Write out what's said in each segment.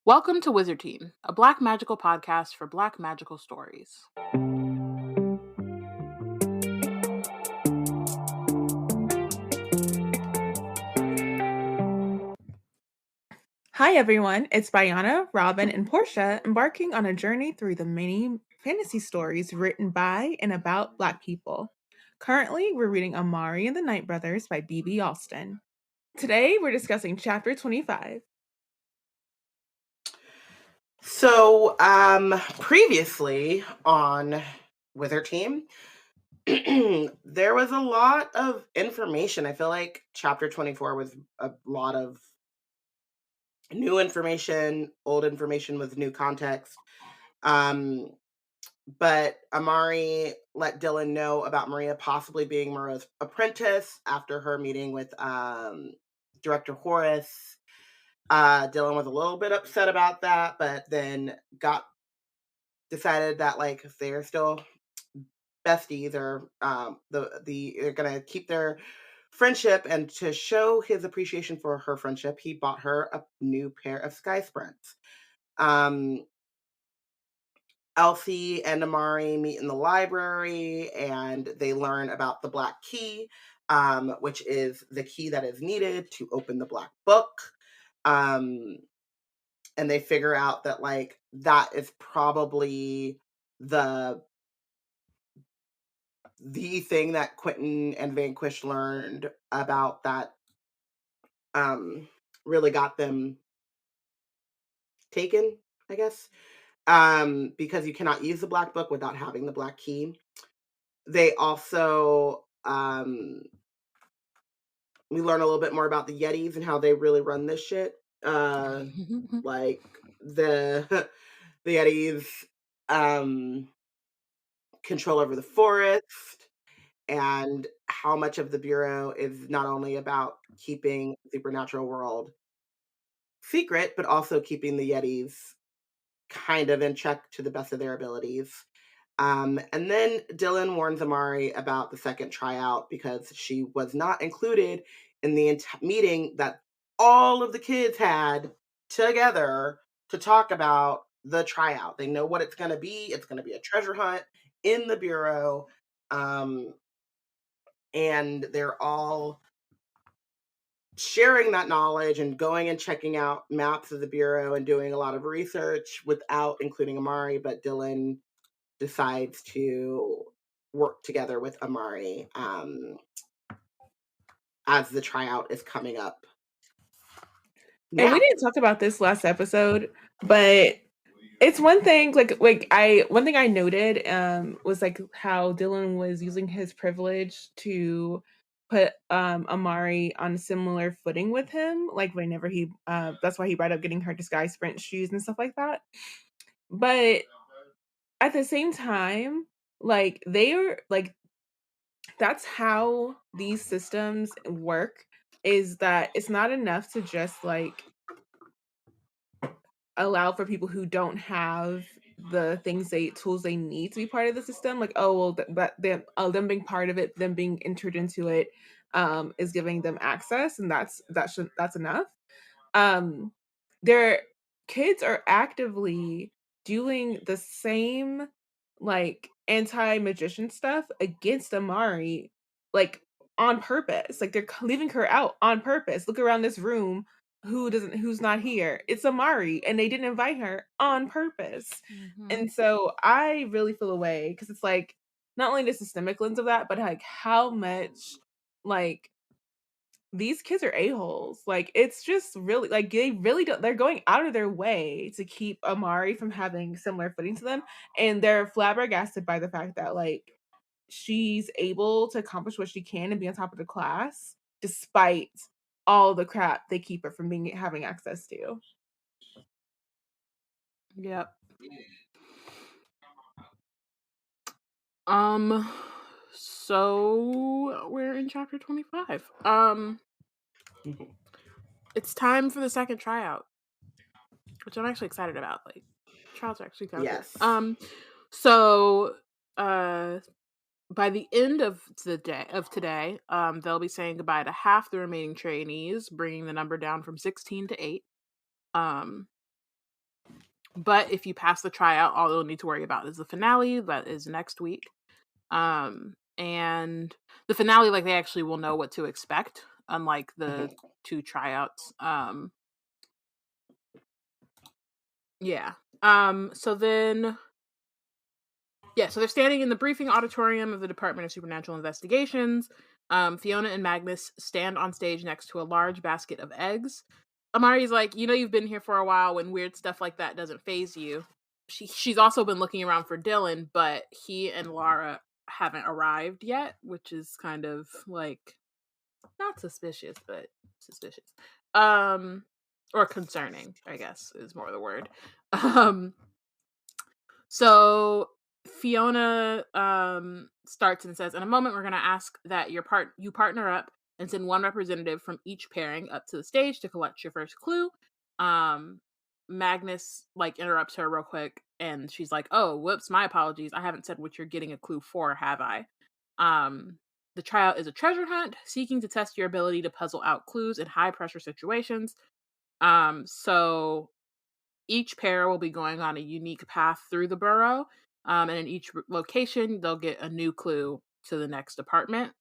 Welcome to Wizard Team, a Black magical podcast for Black magical stories. Hi everyone, it's Bayana, Robyn, and Porshèa embarking on a journey through the many fantasy stories written by and about Black people. Currently, we're reading Amari and the Night Brothers by B.B. Alston. Today, we're discussing chapter 25. So, previously on Wizard Team, there was a lot of information. I feel like chapter 24 was a lot of new information, old information with new context. But Amari let Dylan know about Maria possibly being Moreau's apprentice after her meeting with Director Horace. Dylan was a little bit upset about that, but then decided that like they're still besties, or they're gonna keep their friendship. And to show his appreciation for her friendship, he bought her a new pair of sky sprints. Elsie and Amari meet in the library and they learn about the Black Key, which is the key that is needed to open the Black Book. And they figure out that like that is probably the thing that Quentin and Vanquish learned about that really got them taken, I guess. Because you cannot use the Black Book without having the Black Key. They also we learn a little bit more about the Yetis and how they really run this shit. Like the the Yetis control over the forest, and how much of the Bureau is not only about keeping the supernatural world secret, but also keeping the Yetis kind of in check to the best of their abilities. And then Dylan warns Amari about the second tryout because she was not included in the meeting that all of the kids had together to talk about the tryout. They know what it's going to be. It's going to be a treasure hunt in the Bureau. And they're all sharing that knowledge and going and checking out maps of the Bureau and doing a lot of research without including Amari. But Dylan decides to work together with Amari as the tryout is coming up. And we didn't talk about this last episode, but it's one thing one thing I noted was like how Dylan was using his privilege to put Amari on a similar footing with him, like whenever he that's why he brought up getting her disguise sprint shoes and stuff like that. But at the same time, like they're like that's how these systems work, is that it's not enough to just like allow for people who don't have the tools they need to be part of the system. Like, oh well, them being part of it, them being entered into it, is giving them access, and that's enough. Their kids are actively doing the same like anti-magician stuff against Amari, like on purpose. Like they're leaving her out on purpose. Look around this room. Who's not here? It's Amari, and they didn't invite her on purpose. And so I really feel away because it's like not only the systemic lens of that, but like how much like these kids are a-holes. Like it's just really like they really don't, they're going out of their way to keep Amari from having similar footing to them, and they're flabbergasted by the fact that like she's able to accomplish what she can and be on top of the class despite all the crap they keep her from having access to. Yep. So we're in chapter 25. It's time for the second tryout, which I'm actually excited about. Like, tryouts are actually kind of Yes. cool. So by the end of today, they'll be saying goodbye to half the remaining trainees, bringing the number down from 16 to 8. But if you pass the tryout, all you'll need to worry about is the finale. That is next week. And the finale, like, they actually will know what to expect, unlike the Mhm. 2 tryouts. Yeah. So then, yeah, so they're standing in the briefing auditorium of the Department of Supernatural Investigations. Fiona and Magnus stand on stage next to a large basket of eggs. Amari's like, you've been here for a while when weird stuff like that doesn't faze you. She's also been looking around for Dylan, but he and Lara haven't arrived yet, which is kind of like not suspicious, but suspicious. Or concerning, I guess, is more the word. Um so Fiona starts and says, "In a moment, we're going to ask that you partner up and send one representative from each pairing up to the stage to collect your first clue." Um, Magnus like interrupts her real quick, and she's like, "Oh, whoops, my apologies. I haven't said what you're getting a clue for, have I?" Um, the tryout is a treasure hunt seeking to test your ability to puzzle out clues in high pressure situations. So each pair will be going on a unique path through the burrow, and in each location, they'll get a new clue to the next department.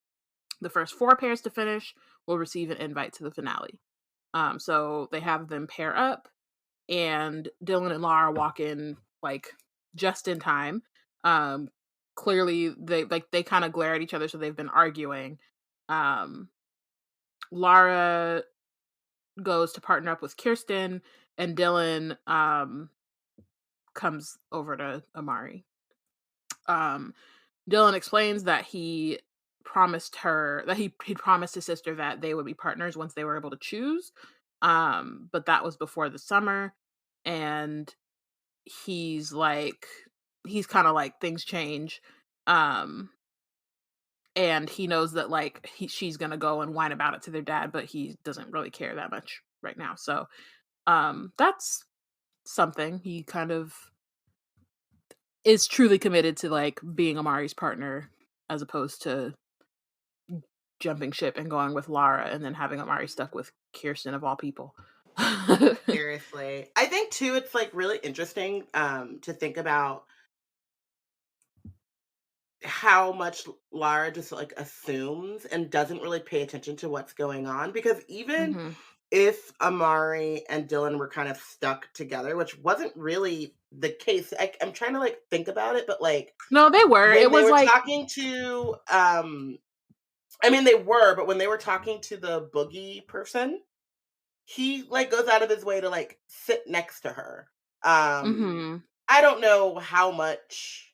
The first 4 pairs to finish will receive an invite to the finale. So they have them pair up, and Dylan and Lara walk in like just in time. Um, Clearly, they kind of glare at each other, so they've been arguing. Um, Lara goes to partner up with Kirsten, and Dylan comes over to Amari. Um, Dylan explains that he promised his sister that they would be partners once they were able to choose. But that was before the summer, and he's like he's kind of like things change. Um, and he knows that like she's gonna go and whine about it to their dad, but he doesn't really care that much right now. So that's something. He kind of is truly committed to like being Amari's partner as opposed to jumping ship and going with Lara and then having Amari stuck with Kirsten of all people. Seriously. I think too it's like really interesting to think about how much Lara just like assumes and doesn't really pay attention to what's going on, because even hmm if Amari and Dylan were kind of stuck together, which wasn't really the case. I'm trying to like think about it, but like No, they were. It when they was were like, talking to I mean they were, but when they were talking to the boogie person, he like goes out of his way to like sit next to her. Um hmm I don't know how much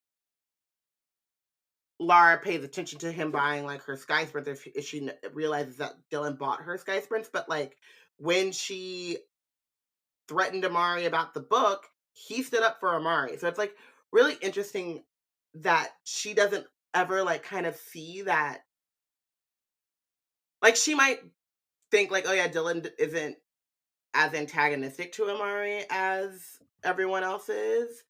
Lara pays attention to him buying like her sky sprints if she realizes that Dylan bought her sky sprints, but like when she threatened Amari about the book, he stood up for Amari. So it's like really interesting that she doesn't ever like kind of see that. Like she might think like, oh yeah, Dylan isn't as antagonistic to Amari as everyone else is,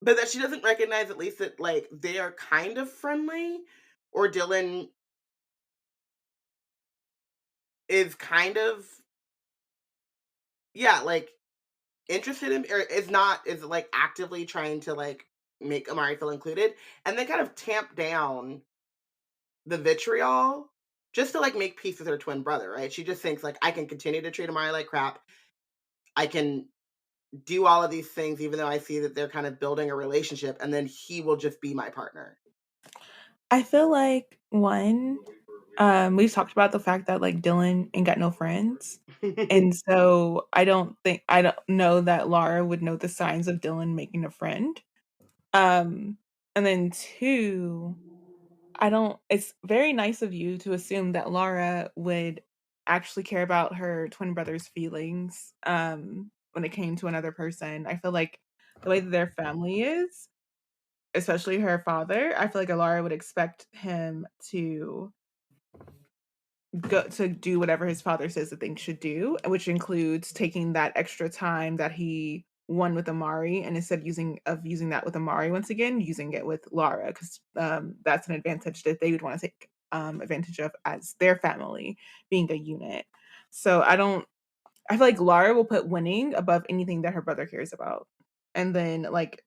but that she doesn't recognize at least that like they are kind of friendly, or Dylan is kind of, yeah, like interested in, or is like actively trying to like make Amari feel included, and then kind of tamp down the vitriol just to like make peace with her twin brother, right? She just thinks like I can continue to treat Amari like crap. I can do all of these things even though I see that they're kind of building a relationship, and then he will just be my partner. I feel like one, we've talked about the fact that like Dylan ain't got no friends. And so I don't know that Lara would know the signs of Dylan making a friend. Um, and then two, I don't it's very nice of you to assume that Lara would actually care about her twin brother's feelings, when it came to another person. I feel like the way that their family is, especially her father, I feel like Lara would expect him to go to do whatever his father says that things should do, which includes taking that extra time that he won with Amari, and instead using that with Amari once again, using it with Lara, because that's an advantage that they would want to take advantage of as their family being a unit. So I feel like Lara will put winning above anything that her brother cares about. And then like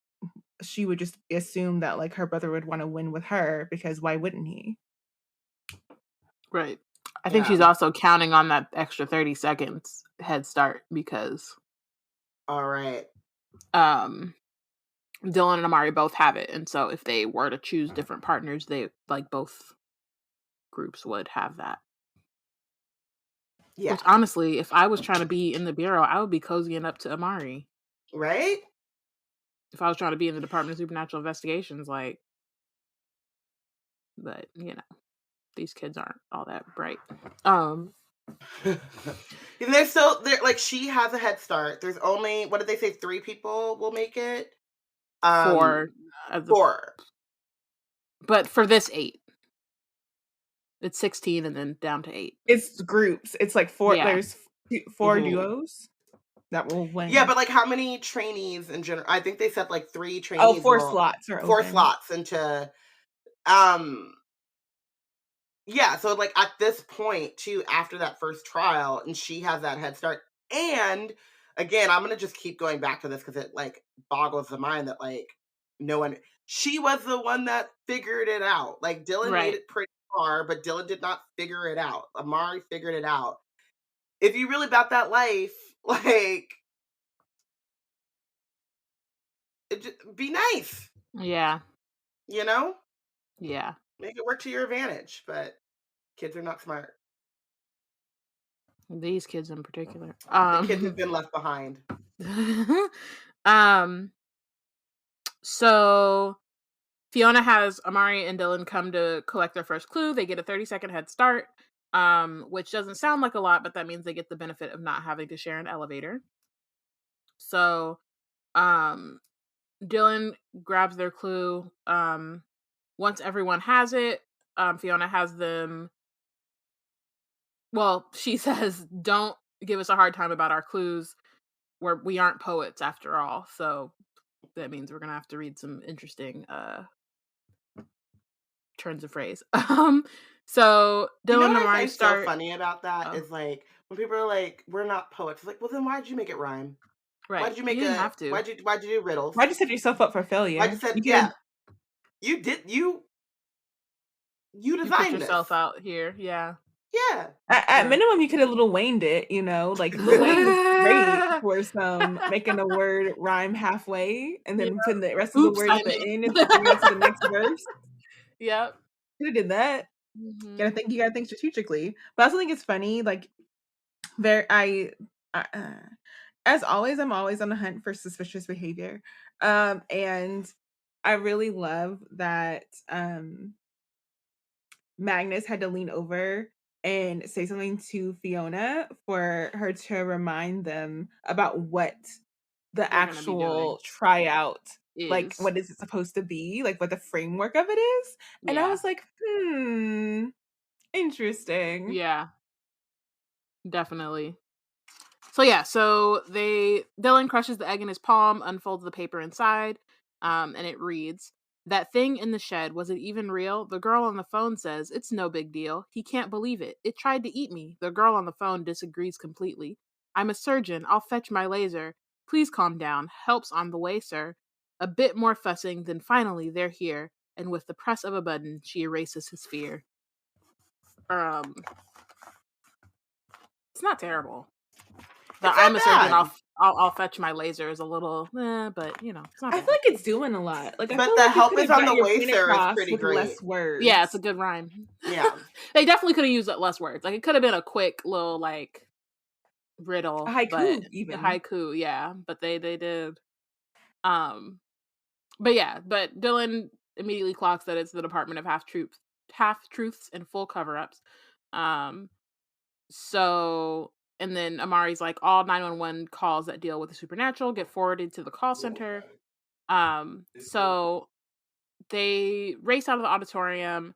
she would just assume that like her brother would want to win with her because why wouldn't he? Right. I think Yeah. she's also counting on that extra 30 seconds head start because All right. Dylan and Amari both have it. And so if they were to choose different partners, they like both groups would have that. Yeah. Which honestly, if I was trying to be in the bureau, I would be cozying up to Amari. Right? If I was trying to be in the Department of Supernatural Investigations, like, but you know, these kids aren't all that bright. And they're like she has a head start. There's only what did they say? 3 people will make it. For 4. but for this 8. It's 16 and then down to 8. It's groups. It's like 4. Yeah. There's 4 Mhm. duos that will win. Yeah, but like how many trainees in general? I think they said like 3 trainees. 4 slots are 4 open. slots into yeah, so like at this point too, after that first trial, and she has that head start. And again, I'm gonna just keep going back to this because it like boggles the mind that like no one she was the one that figured it out. Like Dylan made Right. it pretty far, but Dylan did not figure it out. Amari figured it out. If you really about that life, like be nice, Yeah. you know? Yeah. Make it work to your advantage, but kids are not smart. These kids in particular. The kids have been left behind. So Fiona has Amari and Dylan come to collect their first clue. They get a 30-second head start, which doesn't sound like a lot, but that means they get the benefit of not having to share an elevator. So Dylan grabs their clue. Once everyone has it, Fiona has them. Well, she says, "Don't give us a hard time about our clues. We aren't poets after all." So that means we're gonna have to read some interesting turns of phrase. So You know Dylan and what I Amari find so start. funny about that Oh, is like when people are like, "We're not poets." It's like, well, then why'd you make it rhyme? right. Why'd you You make didn't a? have to. Why'd you do riddles? Why'd you set yourself up for Why'd you failure? said You yeah? could You did you You put designed this. yourself out here. Yeah. Yeah. at minimum you could have Lil Wayne'd it, you know? Like Lil Wayne is great for some making a word rhyme halfway and Yeah. then putting the rest of the Oops, word I at the end and meant. bringing it to the next verse. Yep. Could have did that. Mhm. You gotta think strategically. But I also think it's funny, like there I as always, I'm always on the hunt for suspicious behavior. And I really love that Magnus had to lean over and say something to Fiona for her to remind them about what the They're gonna be doing actual tryout, like is what is it supposed to be, like what the framework of it is. And I yeah. was like, interesting. Yeah, definitely. So yeah, so Dylan crushes the egg in his palm, unfolds the paper inside, and it reads, "That thing in the shed, was it even real? The girl on the phone says it's no big deal. He can't believe it. It tried to eat me." The girl on the phone disagrees completely. "I'm a surgeon. I'll fetch my laser. Please calm down. Help's on the way, sir." A bit more fussing, then finally they're here, and with the press of a button, she erases his fear. Um, it's not terrible. It's I'm a surgeon. not bad. I'll fetch my laser is a little, but you know, it's not I bad. feel like it's doing a lot. Like I But feel the like you help could is have on got the your way, point sir is across pretty with great. less words. Yeah, it's a good rhyme. Yeah. They definitely could have used less words. Like it could have been a quick little like A riddle, but haiku a even. haiku, yeah. But they did. But yeah, but Dylan immediately clocks that it's the Department of half truths and full cover ups. Um, so and then Amari's like, all 911 calls that deal with the supernatural get forwarded to the call center. So they race out of the auditorium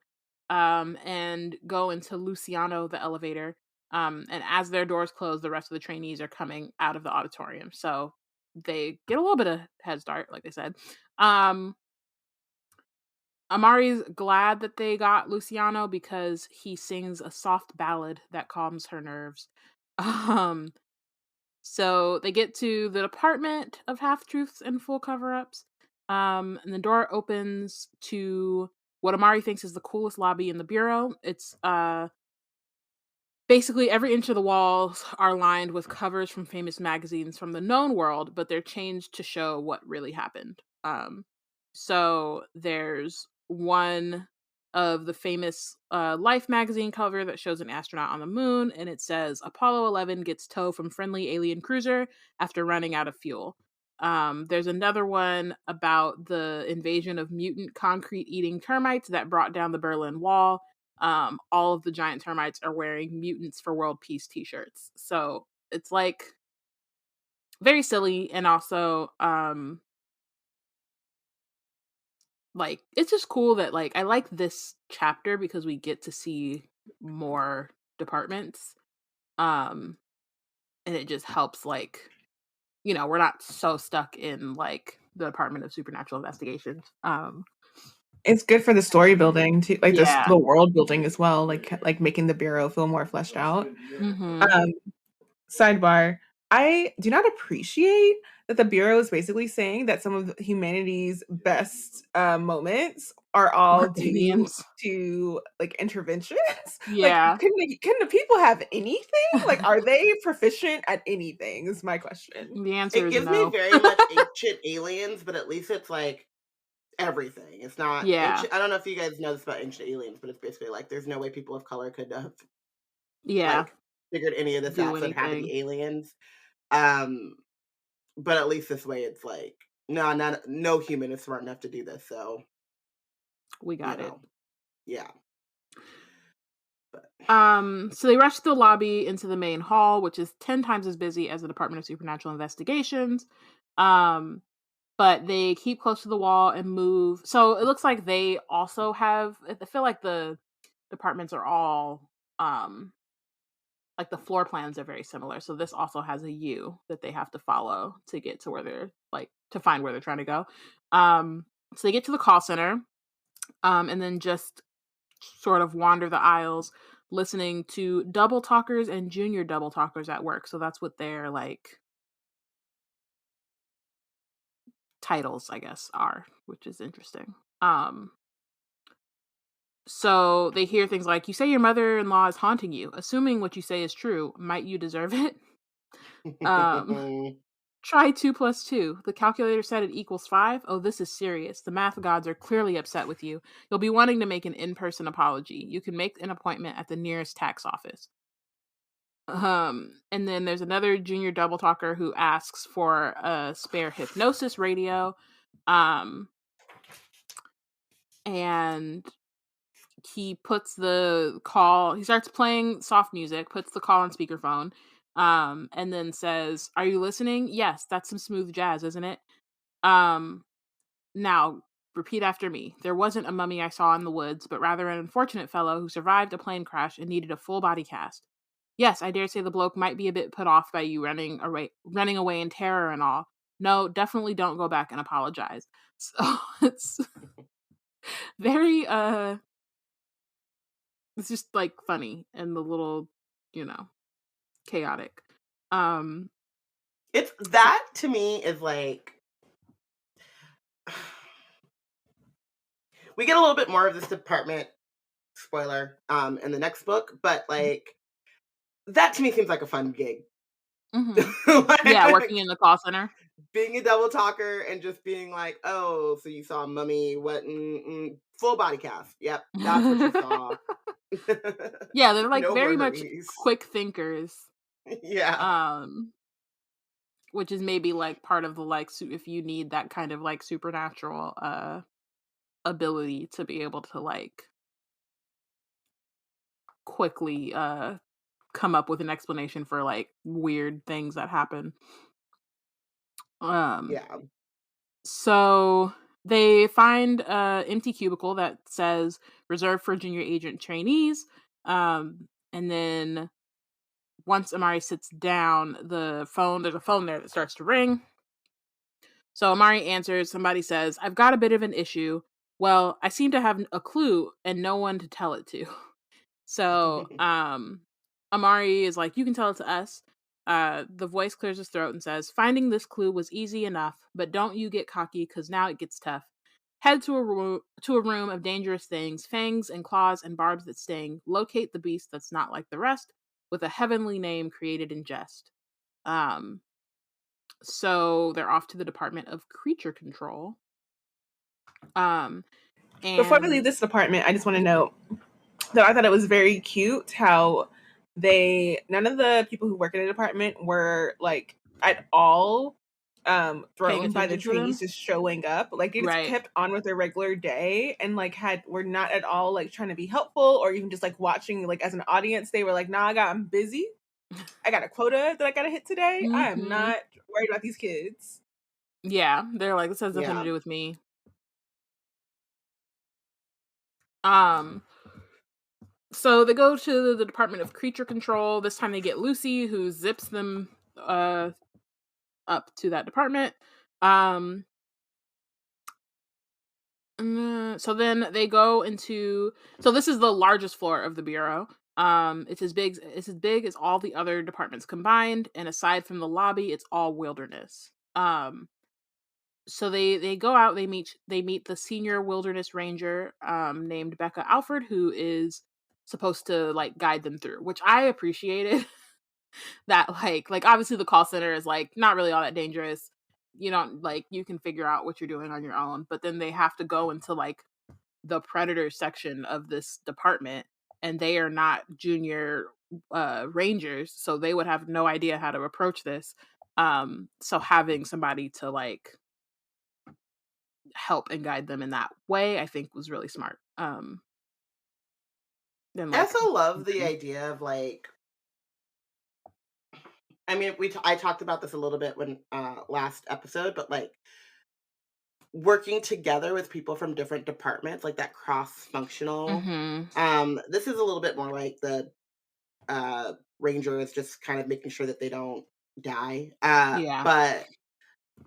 and go into Luciano, the elevator. And as their doors close, the rest of the trainees are coming out of the auditorium. So they get a little bit of head start, like I said. Amari's glad that they got Luciano because he sings a soft ballad that calms her nerves. Um, So they get to the Department of Half Truths and Full Cover Ups. And the door opens to what Amari thinks is the coolest lobby in the Bureau. It's basically every inch of the walls are lined with covers from famous magazines from the known world, but they're changed to show what really happened. So there's one of the famous Life magazine cover that shows an astronaut on the moon, and it says Apollo 11 gets tow from friendly alien cruiser after running out of fuel. There's another one about the invasion of mutant concrete eating termites that brought down the Berlin Wall. All of the giant termites are wearing Mutants for World Peace t-shirts. So it's like very silly, and also like it's just cool that like I like this chapter because we get to see more departments. Um and it just helps, like, we're not so stuck in like the Department of Supernatural Investigations. It's good for the story building too, like Yeah. the world building as well, like making the bureau feel more fleshed out. Mhm. Um, Sidebar, I do not appreciate that the bureau is basically saying that some of humanity's best moments are all Or due aliens. to like interventions. Like, Yeah. can the people have anything? Like, are they proficient at anything? Is my question. The answer It is gives me no. very much Ancient Aliens, but at least it's like everything. It's not Yeah. ancient. I don't know if you guys know this about Ancient Aliens, but it's basically like there's no way people of color could have Yeah. like figured any of this Do out, so it had to anything. be aliens. Um, but at least this way, it's like no human is smart enough to do this. So We you got it. know, yeah. But So they rush the lobby into the main hall, which is 10 times as busy as the Department of Supernatural Investigations. Um, but they keep close to the wall and move. So it looks like they also have, I feel like the departments are all, like the floor plans are very similar. So this also has a U that they have to follow to get to where they're like, to find where they're trying to go. So they get to the call center, and then just sort of wander the aisles listening to double talkers and junior double talkers at work. So that's what their like titles, I guess, are, which is interesting. So they hear things like, you say your mother-in-law is haunting you. Assuming what you say is true, might you deserve it? Um, Try 2 plus 2. The calculator said it equals 5. Oh, this is serious. The math gods are clearly upset with you. You'll be wanting to make an in-person apology. You can make an appointment at the nearest tax office. And then there's another junior double talker who asks for a spare hypnosis radio. Um, and he he starts playing soft music, puts the call on speakerphone, and then says, "Are you listening? Yes, that's some smooth jazz, isn't it? Um, Now, repeat after me. There wasn't a mummy I saw in the woods, but rather an unfortunate fellow who survived a plane crash and needed a full body cast. Yes, I dare say the bloke might be a bit put off by you running away in terror and all. No, definitely don't go back and apologize." So it's very it's just like funny and a little, you know, chaotic. Um it's that to me is like we get a little bit more of this department spoiler in the next book, but like that to me seems like a fun gig. mhm. Yeah, working Like in the call center. being a double talker and just being like, oh, so you saw mummy, what full body cast. Yep, that's what you saw. Yeah, they're like No very much worries. quick thinkers. Yeah. Um which is maybe like part of the like if you need that kind of like supernatural ability to be able to like quickly come up with an explanation for like weird things that happen. Um Yeah. so they find a empty cubicle that says reserved for junior agent trainees. And then once Amari sits down, there's a phone there that starts to ring. So Amari answers, somebody says, "I've got a bit of an issue. Well, I seem to have a clue and no one to tell it to." So, Amari is like, "You can tell it to us." The voice clears his throat and says, "Finding this clue was easy enough, but don't you get cocky, because now it gets tough. Head to a room of dangerous things, fangs and claws and barbs that sting. Locate the beast that's not like the rest, with a heavenly name created in jest." Um, so they're off to the Department of Creature Control. Before we And leave this department, I just want to note that I thought it was very cute how none of the people who work in the department were like at all paying thrown by the attention to them. trainees just showing up. Like they just Right. kept on with their regular day and like were not at all like trying to be helpful or even just like watching like as an audience. They were like, nah, I'm busy. I got a quota that I gotta hit today. I am Hmm. not worried about these kids. Yeah, they're like, this has nothing to Yeah. do with me. Um, so they go to the Department of Creature Control. This time they get Lucy, who zips them up to that department. So then they go into. So this is the largest floor of the bureau. It's as big as all the other departments combined, and aside from the lobby, it's all wilderness. So they go out. They meet the senior wilderness ranger, named Becca Alford, who is supposed to like guide them through, which I appreciated. That like obviously the call center is like not really all that dangerous. You don't like you can figure out what you're doing on your own, but then they have to go into like the predator section of this department, and they are not junior rangers, so they would have no idea how to approach this. So having somebody to like help and guide them in that way, I think was really smart. Then I like also love the idea of like, I mean, I talked about this a little bit when last episode, but like working together with people from different departments, like that cross functional. mhm. This is a little bit more like the ranger is just kind of making sure that they don't die. Yeah. But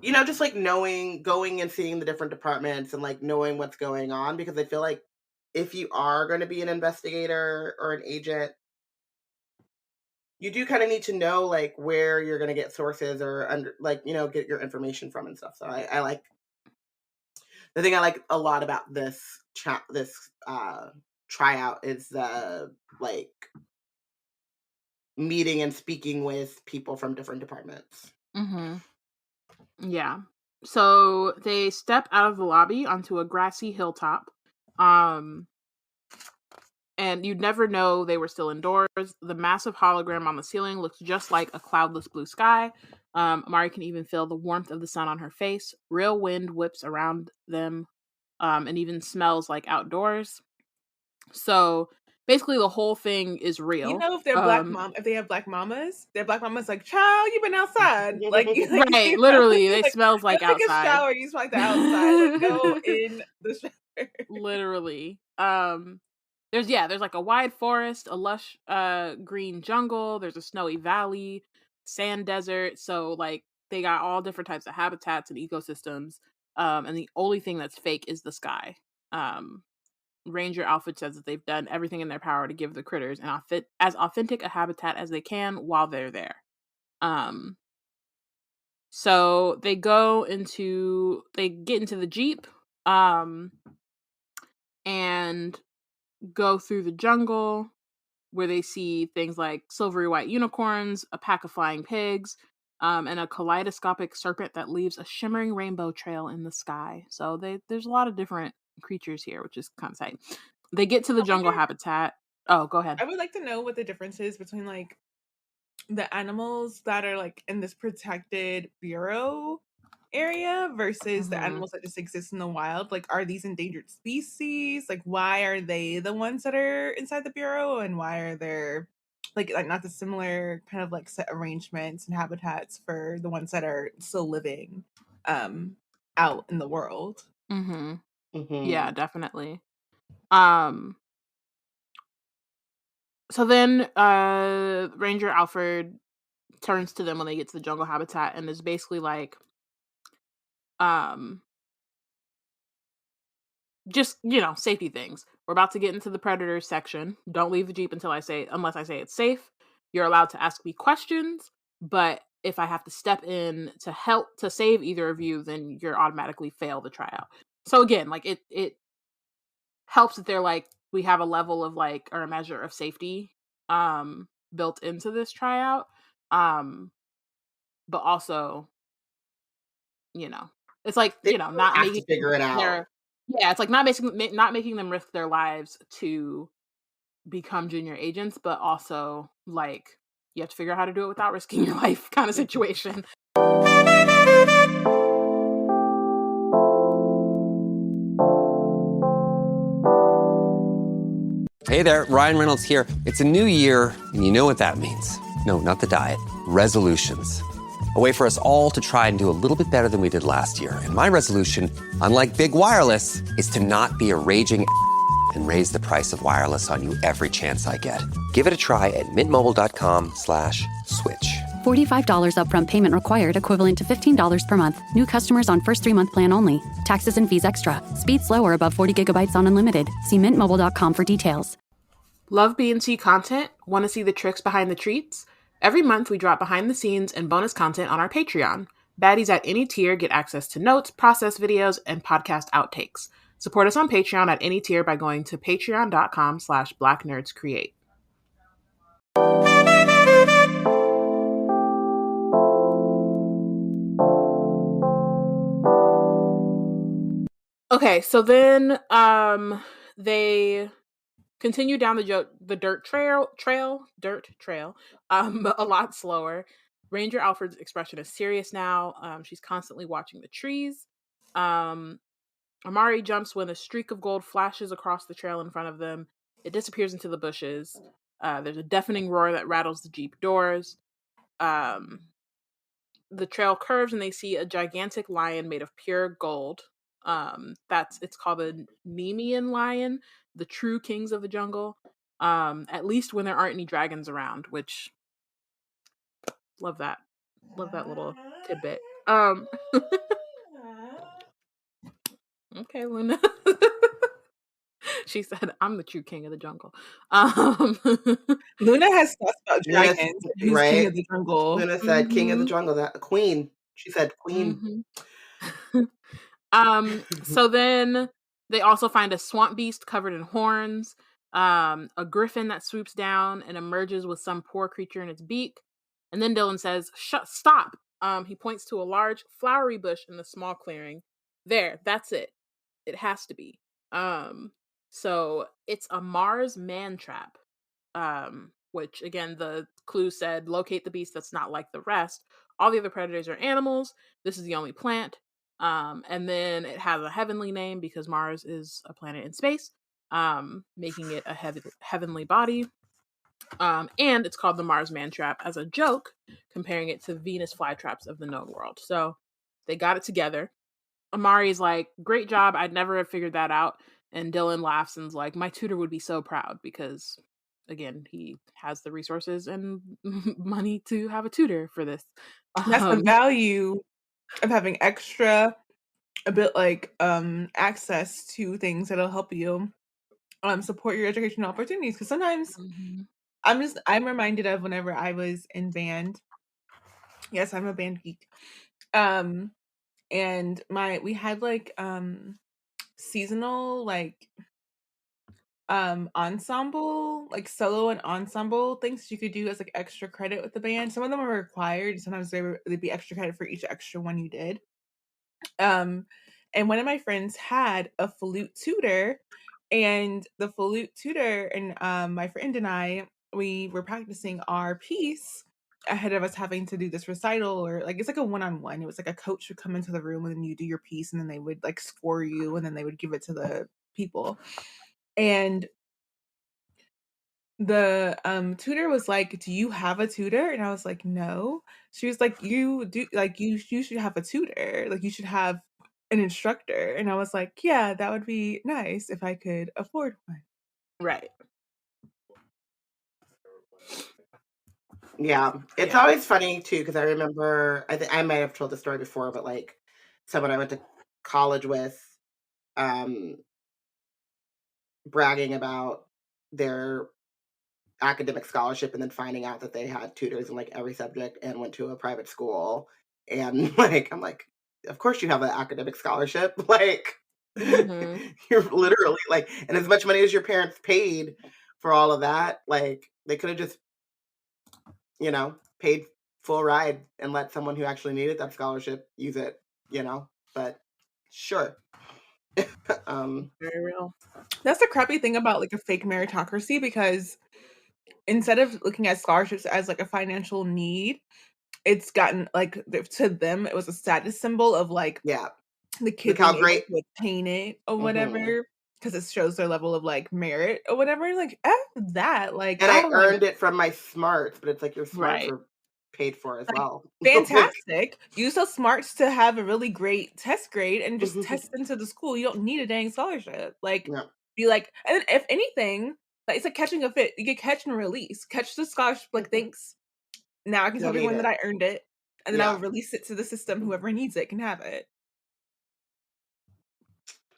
just like knowing, going and seeing the different departments and like knowing what's going on, because I feel like if you are going to be an investigator or an agent, you do kind of need to know like where you're going to get sources or under like get your information from and stuff. So I like the thing I like a lot about this tryout is the like meeting and speaking with people from different departments. Mhm. Yeah. So they step out of the lobby onto a grassy hilltop. Um and you'd never know they were still indoors. The massive hologram on the ceiling looks just like a cloudless blue sky. Amari can even feel the warmth of the sun on her face. Real wind whips around them, and even smells like outdoors. So basically, the whole thing is You real. know, if they have black mamas, their black mama's like, "Child, you been outside." Like, Right, literally, they like, smells go like take a outside. shower, you smell like the outside. Like, go in the shower. Literally. There's like a wide forest, a lush green jungle, there's a snowy valley, sand desert, so like they got all different types of habitats and ecosystems. And the only thing that's fake is the sky. Um Ranger Alfred says that they've done everything in their power to give the critters as authentic a habitat as they can while they're there. Um so they get into the Jeep, um and go through the jungle, where they see things like silvery white unicorns, a pack of flying pigs, and a kaleidoscopic serpent that leaves a shimmering rainbow trail in the sky. So there's a lot of different creatures here, which is kind of tight. They get to the I jungle wonder habitat. Oh, go ahead. I would like to know what the difference is between, like, the animals that are, like, in this protected bureau area versus the Hmm. animals that just exist in the wild. Like, are these endangered species? Like, why are they the ones that are inside the bureau, and why are there, like, not the similar kind of, like, set arrangements and habitats for the ones that are still living, um, out in the world? Hmm. Yeah, Hmm. definitely. Um, so then Ranger Alfred turns to them when they get to the jungle habitat and is basically like, um, just safety things. We're about to get into the predator section. Don't leave the Jeep unless I say it's safe. You're allowed to ask me questions. but if I have to step in to help to save either of you, then you're automatically fail the tryout. So again, like it helps that they're like we have a level of like or a measure of safety built into this tryout. Um but also, you know, it's like, They not have to making figure it out. their yeah, it's like not making them risk their lives to become junior agents, but also like you have to figure out how to do it without risking your life kind of situation. Hey there, Ryan Reynolds here. It's a new year, and you know what that means. No, not the diet. Resolutions. A way for us all to try and do a little bit better than we did last year. And my resolution, unlike Big Wireless, is to not be a raging and raise the price of wireless on you every chance I get. Give it a try at mintmobile.com/switch. $45 upfront payment required, equivalent to $15 per month. New customers on first 3-month plan only. Taxes and fees extra. Speed slower above 40 gigabytes on unlimited. See mintmobile.com for details. Love B&C content? Want to see the tricks behind the treats? Every month we drop behind the scenes and bonus content on our Patreon. Baddies at any tier get access to notes, process videos, and podcast outtakes. Support us on Patreon at any tier by going to patreon.com/blacknerdscreate. Okay, so then they continue down the dirt trail, a lot slower. Ranger Alfred's expression is serious now. She's constantly watching the trees. Amari jumps when a streak of gold flashes across the trail in front of them. It disappears into the bushes. There's a deafening roar that rattles the Jeep doors. The trail curves and they see a gigantic lion made of pure gold. It's called a Nemean lion, the true kings of the jungle. At least when there aren't any dragons around, which love that. Love that little tidbit. Okay, Luna. She said, "I'm the true king of the jungle." Luna has thoughts about Luna, dragons and who's king right? of the jungle. Luna said, "King of the Mhm. jungle." That queen. She said, "Queen." Mhm. So then they also find a swamp beast covered in horns, a griffin that swoops down and emerges with some poor creature in its beak. And then Dylan says, Stop. He points to a large flowery bush in the small clearing. There, that's it. It has to be. So it's a Mars man trap. Which again, the clue said locate the beast that's not like the rest. All the other predators are animals. This is the only plant. And then it has a heavenly name because Mars is a planet in space, making it a heavenly body. And it's called the Mars Man Trap as a joke, comparing it to Venus flytraps of the known world. So they got it together. Amari's like, great job. I'd never have figured that out. And Dylan laughs and's like, my tutor would be so proud because, again, he has the resources and money to have a tutor for this. That's the value of having extra a bit like access to things that'll help you support your educational opportunities. Because sometimes Mhm. I'm reminded of whenever I was in band. Yes, I'm a band geek. And we had like seasonal like ensemble, like solo and ensemble things you could do as like extra credit with the band. Some of them were required, sometimes they'd be extra credit for each extra one you did. And one of my friends had a flute tutor, and the flute tutor and my friend and I, we were practicing our piece ahead of us having to do this recital, or like it's like a one-on-one. It was like a coach would come into the room and then you do your piece and then they would like score you and then they would give it to the people. And the tutor was like, "Do you have a tutor?" And I was like, "No." She was like, "You do, like you should have a tutor. Like you should have an instructor." And I was like, "Yeah, that would be nice if I could afford one." Right. Yeah, it's Yeah. always funny too because I remember I think I might have told the story before, but like someone I went to college with, um, bragging about their academic scholarship and then finding out that they had tutors in like every subject and went to a private school. And like, I'm like, of course you have an academic scholarship. Like, Mhm. you're literally like, and as much money as your parents paid for all of that, like, they could have just, paid full ride and let someone who actually needed that scholarship use it, but sure. um, Very real. That's the crappy thing about like a fake meritocracy, because instead of looking at scholarships as like a financial need, it's gotten like to them it was a status symbol of like yeah. the kid Look how being able great. to attain it or Mhm. whatever, because it shows their level of like merit or whatever. Like F that. Like And I I don't want earned it from my smarts, but it's like your smarts Right. were paid for as like well. Like, fantastic. Use those smarts to have a really great test grade and just test into the school. You don't need a dang scholarship. Like no, be like, and if anything, like it's like catching a fit. You get catch and release. Catch the scholarship, like thanks. Now I can tell don't need everyone that it. I earned it, and then I'll Yeah. release it to the system. Whoever needs it can have it.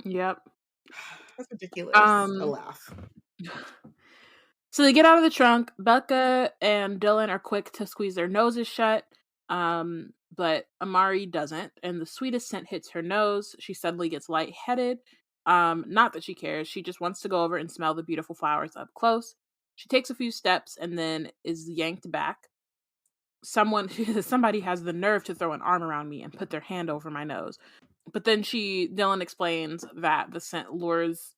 Yep. That's ridiculous. Um Alas. So they get out of the trunk. Becca and Dylan are quick to squeeze their noses shut. But Amari doesn't, and the sweetest scent hits her nose. She suddenly gets lightheaded. Not that she cares. She just wants to go over and smell the beautiful flowers up close. She takes a few steps and then is yanked back. Somebody has the nerve to throw an arm around me and put their hand over my nose. But then Dylan explains that the scent lures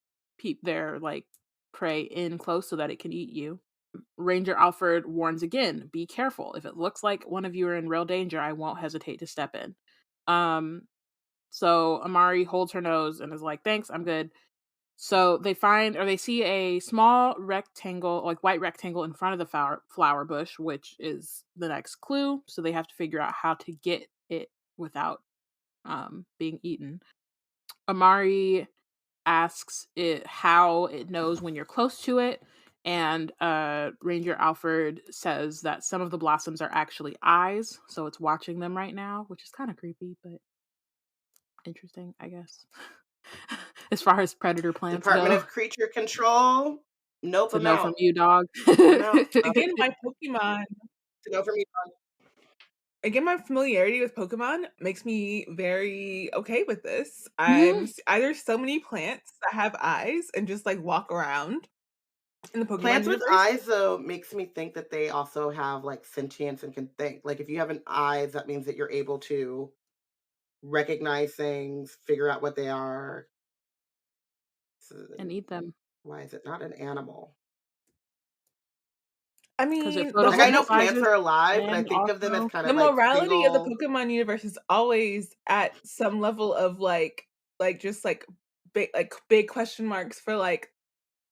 their like prey in close so that it can eat you. Ranger Alfred warns again, be careful. If it looks like one of you are in real danger, I won't hesitate to step in. So Amari holds her nose and is like, thanks, I'm good. So they see a small rectangle, like white rectangle in front of the flower bush, which is the next clue. So they have to figure out how to get it without being eaten. Amari asks it how it knows when you're close to it, and Ranger Alfred says that some of the blossoms are actually eyes, so it's watching them right now, which is kind of creepy, but interesting, I guess. As far as predator plants Department go, of Creature Control. Nope, to I'm know from out. you, dog. I'm out. Again, my Pokemon. To know from you. Again, my familiarity with Pokemon makes me very okay with this. Mhm. There's so many plants that have eyes and just like walk around in the Pokemon Plants with universe. eyes, though, makes me think that they also have like sentience and can think. Like, if you have an eyes, that means that you're able to recognize things, figure out what they are. So, And eat them why is it not an animal? I because it mean, Like, I know plants photosynthesizes are alive, but I and think of them as also kind the of like morality of the single. Pokemon universe is always at some level of like just like big question marks for like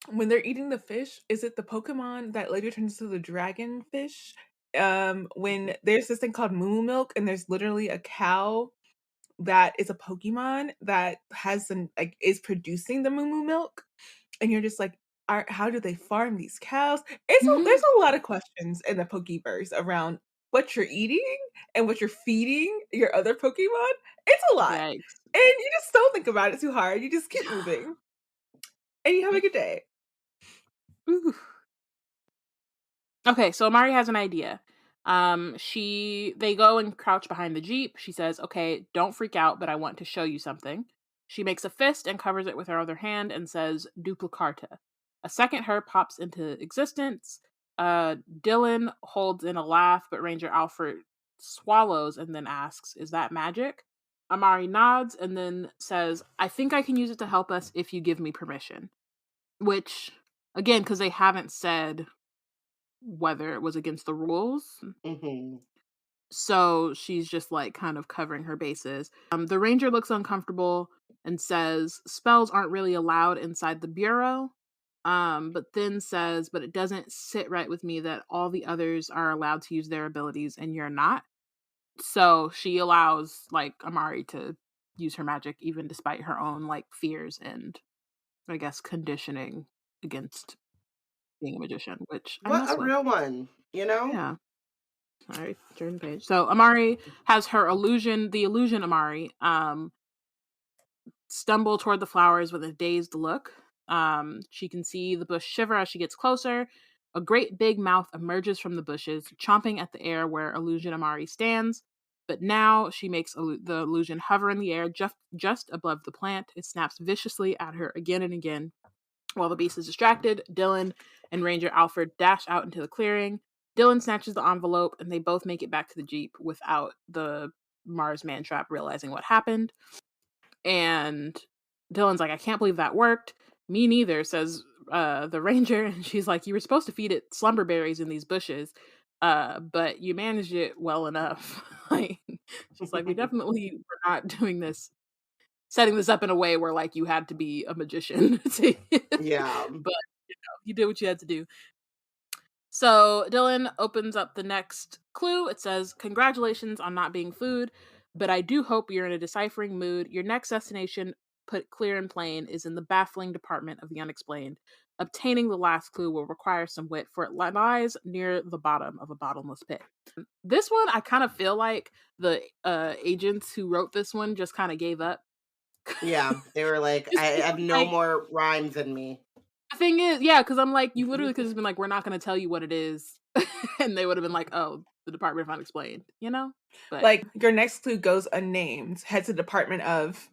when they're eating the fish, is it the Pokemon that later turns into the dragon fish? When there's this thing called moo milk, and there's literally a cow that is a Pokemon that has an like is producing the moo milk, and you're just like, how do they farm these cows? There's Mhm. a lot of questions in the Pokeverse around what you're eating and what you're feeding your other Pokemon. It's a lot, Yikes. and you just don't think about it too hard. You just keep moving, and you have a good day. Ooh. Okay, so Amari has an idea. They go and crouch behind the Jeep. She says, "Okay, don't freak out, but I want to show you something." She makes a fist and covers it with her other hand and says, "Duplicarta." A second her pops into existence. Dylan holds in a laugh, but Ranger Alfred swallows and then asks, "Is that magic?" Amari nods and then says, "I think I can use it to help us if you give me permission." Which, again, because they haven't said whether it was against the rules. Mhm. So she's just like kind of covering her bases. The ranger looks uncomfortable and says spells aren't really allowed inside the bureau. But then says, but it doesn't sit right with me that all the others are allowed to use their abilities and you're not. So she allows like Amari to use her magic even despite her own like fears and I guess conditioning against being a magician, which I What mess a with. real one, you know? Yeah. All right, turn the page. So Amari has her the illusion Amari, stumble toward the flowers with a dazed look. She can see the bush shiver as she gets closer. A great big mouth emerges from the bushes, chomping at the air where illusion Amari stands. But now she makes the illusion hover in the air just above the plant. It snaps viciously at her again and again. While the beast is distracted, Dylan and Ranger Alfred dash out into the clearing. Dylan snatches the envelope, and they both make it back to the Jeep without the Mars man trap realizing what happened. And Dylan's like, I can't believe that worked. Me neither, says the Ranger. And she's like, you were supposed to feed it slumber berries in these bushes, but you managed it well enough. Like, she's like, we definitely were not doing this, setting this up in a way where like you had to be a magician. Yeah. But you did what you had to do. So Dylan opens up the next clue. It says, congratulations on not being food, but I do hope you're in a deciphering mood. Your next destination, put clear and plain, is in the baffling department of the unexplained. Obtaining the last clue will require some wit, for it lies near the bottom of a bottomless pit. This one, I kind of feel like the agents who wrote this one just kind of gave up. Yeah, they were like, I have no more rhymes in me. The thing is, yeah, because I'm like, you literally could have been like, we're not going to tell you what it is. And they would have been like, oh, the Department of Unexplained, you know? But Like, your next clue goes unnamed. Head to the Department of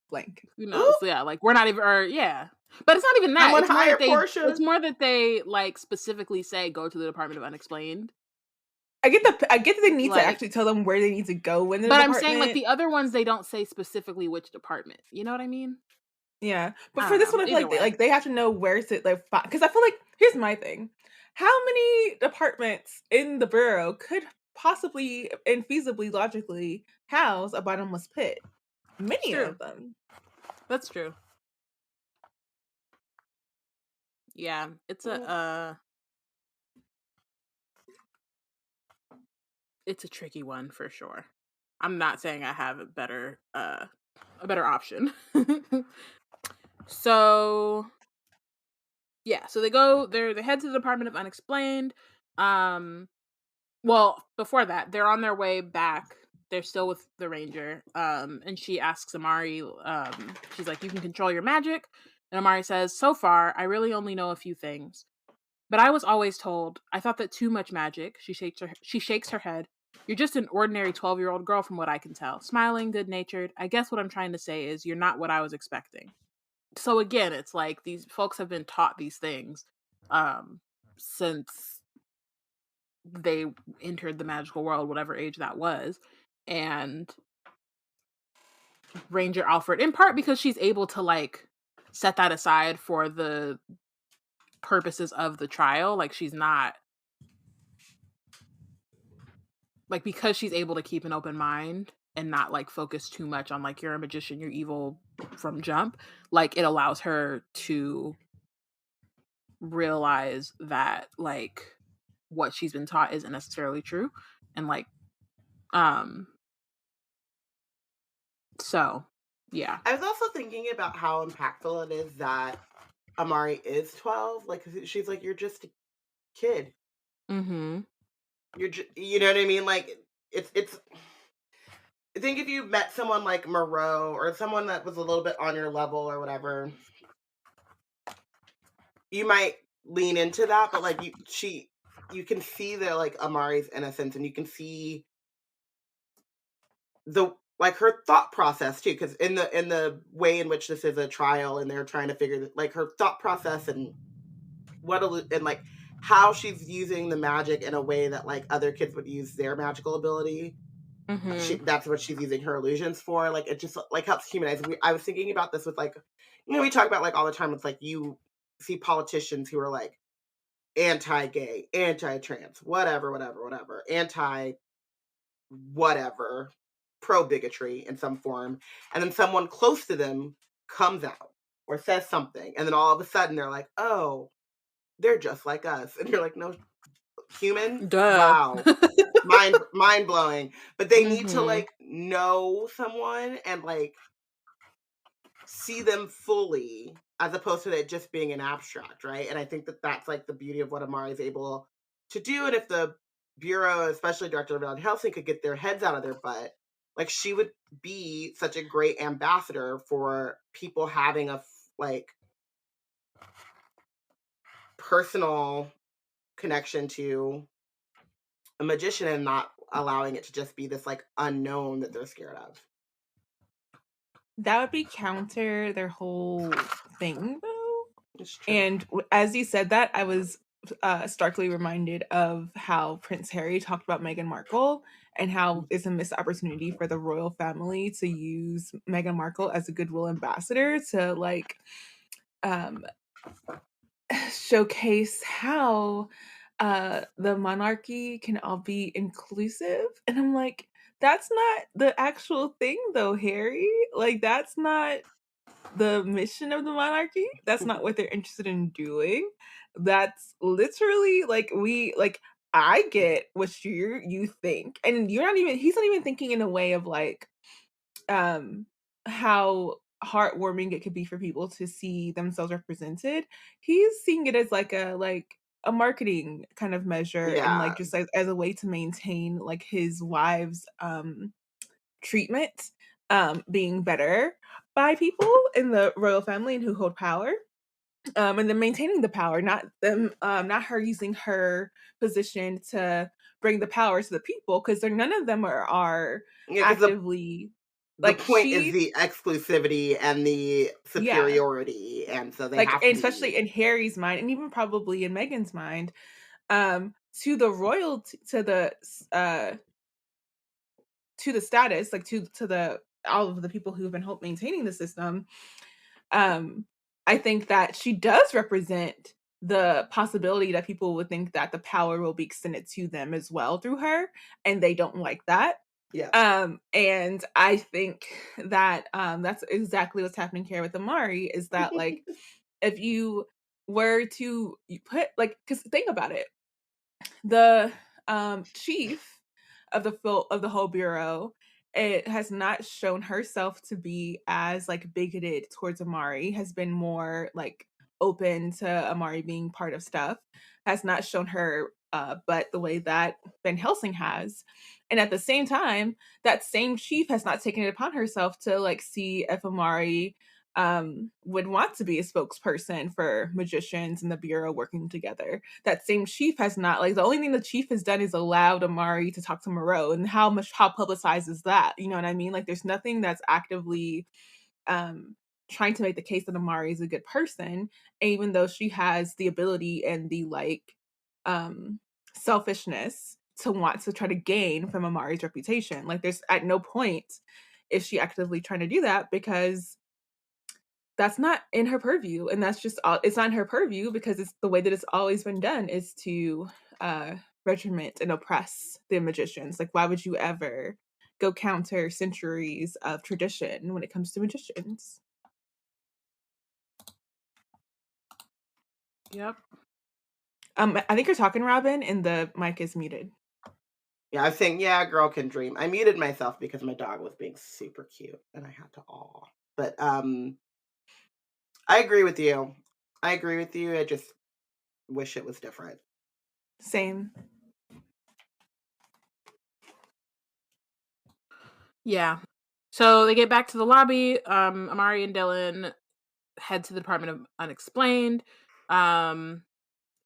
blank. who knows? Yeah, like, we're not even, or, yeah. But it's not even that. Someone It's more hire that Porshèa. it's more that they, like, specifically say, go to the Department of Unexplained. I get that they need Like, to actually tell them where they need to go in the but I'm department. saying, like, the other ones, they don't say specifically which department. You know what I mean? Yeah, but I for don't this know. one, I feel Either way. like they have to know where to like because I feel like here's my thing: how many departments in the Bureau could possibly and feasibly, logically house a bottomless pit? Many True. of them. That's true. Yeah, it's it's a tricky one for sure. I'm not saying I have a better option. So yeah, so they head to the Department of Unexplained. Well, before that, they're on their way back. They're still with the Ranger. And she asks Amari, she's like, you can control your magic. And Amari says, so far, I really only know a few things. But I was always told, I thought that too much magic. She shakes her head. You're just an ordinary 12-year-old girl from what I can tell. Smiling, good-natured. I guess what I'm trying to say is you're not what I was expecting. So again, it's like these folks have been taught these things since they entered the magical world, whatever age that was. And Ranger Alfred, in part because she's able to like set that aside for the purposes of the trial. Like she's not like, because she's able to keep an open mind and not like focus too much on like, you're a magician, you're evil from jump, like it allows her to realize that like what she's been taught isn't necessarily true. And like so yeah. I was also thinking about how impactful it is that Amari is 12. Like, she's like, you're just a kid. Mm-hmm. You know what I mean? Like, it's. I think if you met someone like Moreau or someone that was a little bit on your level or whatever, you might lean into that. But like, you can see the like Amari's innocence, and you can see the like her thought process too, because in the way in which this is a trial and they're trying to figure like her thought process and and like how she's using the magic in a way that like other kids would use their magical ability. Mm-hmm. That's what she's using her illusions for. Like it just like helps humanize. I was thinking about this with like, we talk about like all the time. It's like you see politicians who are like anti-gay, anti-trans, whatever, anti whatever, pro-bigotry in some form, and then someone close to them comes out or says something, and then all of a sudden they're like, oh, they're just like us. And you're like, no, human? Duh. Wow. mind blowing. But they need to like know someone and like see them fully, as opposed to it just being an abstract, right? And I think that that's like the beauty of what Amari is able to do. And if the Bureau, especially Director Van Helsing, could get their heads out of their butt, like she would be such a great ambassador for people having a like personal connection to a magician and not allowing it to just be this like unknown that they're scared of. That would be counter their whole thing, though. It's true. And as you said that, I was starkly reminded of how Prince Harry talked about Meghan Markle and how it's a missed opportunity for the royal family to use Meghan Markle as a goodwill ambassador to like showcase how the monarchy can all be inclusive. And I'm like, that's not the actual thing though, Harry. Like, that's not the mission of the monarchy. That's not what they're interested in doing. That's literally like I get what you think. And he's not even thinking in a way of like how heartwarming it could be for people to see themselves represented. He's seeing it as like a marketing kind of measure and like Yeah. just as a way to maintain like his wife's treatment being better by people in the royal family and who hold power. And then maintaining the power, not them, not her using her position to bring the power to the people, because none of them are Yeah, because actively the like point is she, the exclusivity and the yeah, superiority, and so they like have and to especially be. in Harry's mind, and even probably in Meghan's mind, to the royalty, to the status, like to the all of the people who've been maintaining the system. um I think that she does represent the possibility that people would think that the power will be extended to them as well through her, and they don't like that. Yeah. And I think that that's exactly what's happening here with Amari, is that like if you were to put like, because think about it, the chief of the whole bureau, it has not shown herself to be as like bigoted towards Amari, has been more like open to Amari being part of stuff, has not shown her but the way that Van Helsing has. And at the same time, that same chief has not taken it upon herself to like see if Amari would want to be a spokesperson for magicians and the bureau working together. That same chief has not, like, the only thing the chief has done is allowed Amari to talk to Moreau, and how publicized is that? You know what I mean? Like, there's nothing that's actively um trying to make the case that Amari is a good person, even though she has the ability and the like um selfishness to want to try to gain from Amari's reputation. Like, there's at no point is she actively trying to do that, because that's not in her purview, and that's just it's not in her purview because it's the way that it's always been done, is to regiment and oppress the magicians. Like, why would you ever go counter centuries of tradition when it comes to magicians? Yep. I think you're talking, Robyn, and the mic is muted. Yeah, I was saying, yeah, girl can dream. I muted myself because my dog was being super cute and I had to awe. But I agree with you. I just wish it was different. Same. Yeah. So they get back to the lobby. Amari and Dylan head to the Department of Unexplained. And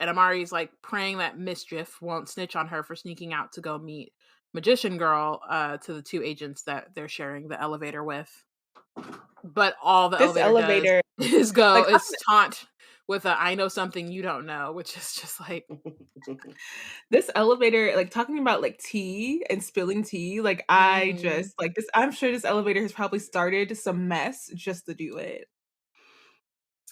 Amari's like praying that Mischief won't snitch on her for sneaking out to go meet Magician Girl to the two agents that they're sharing the elevator with. But all the This elevator does is like taunt with a "I know something you don't know," which is just like this elevator, like talking about like tea and spilling tea. Like, I just like this. I'm sure this elevator has probably started some mess just to do it.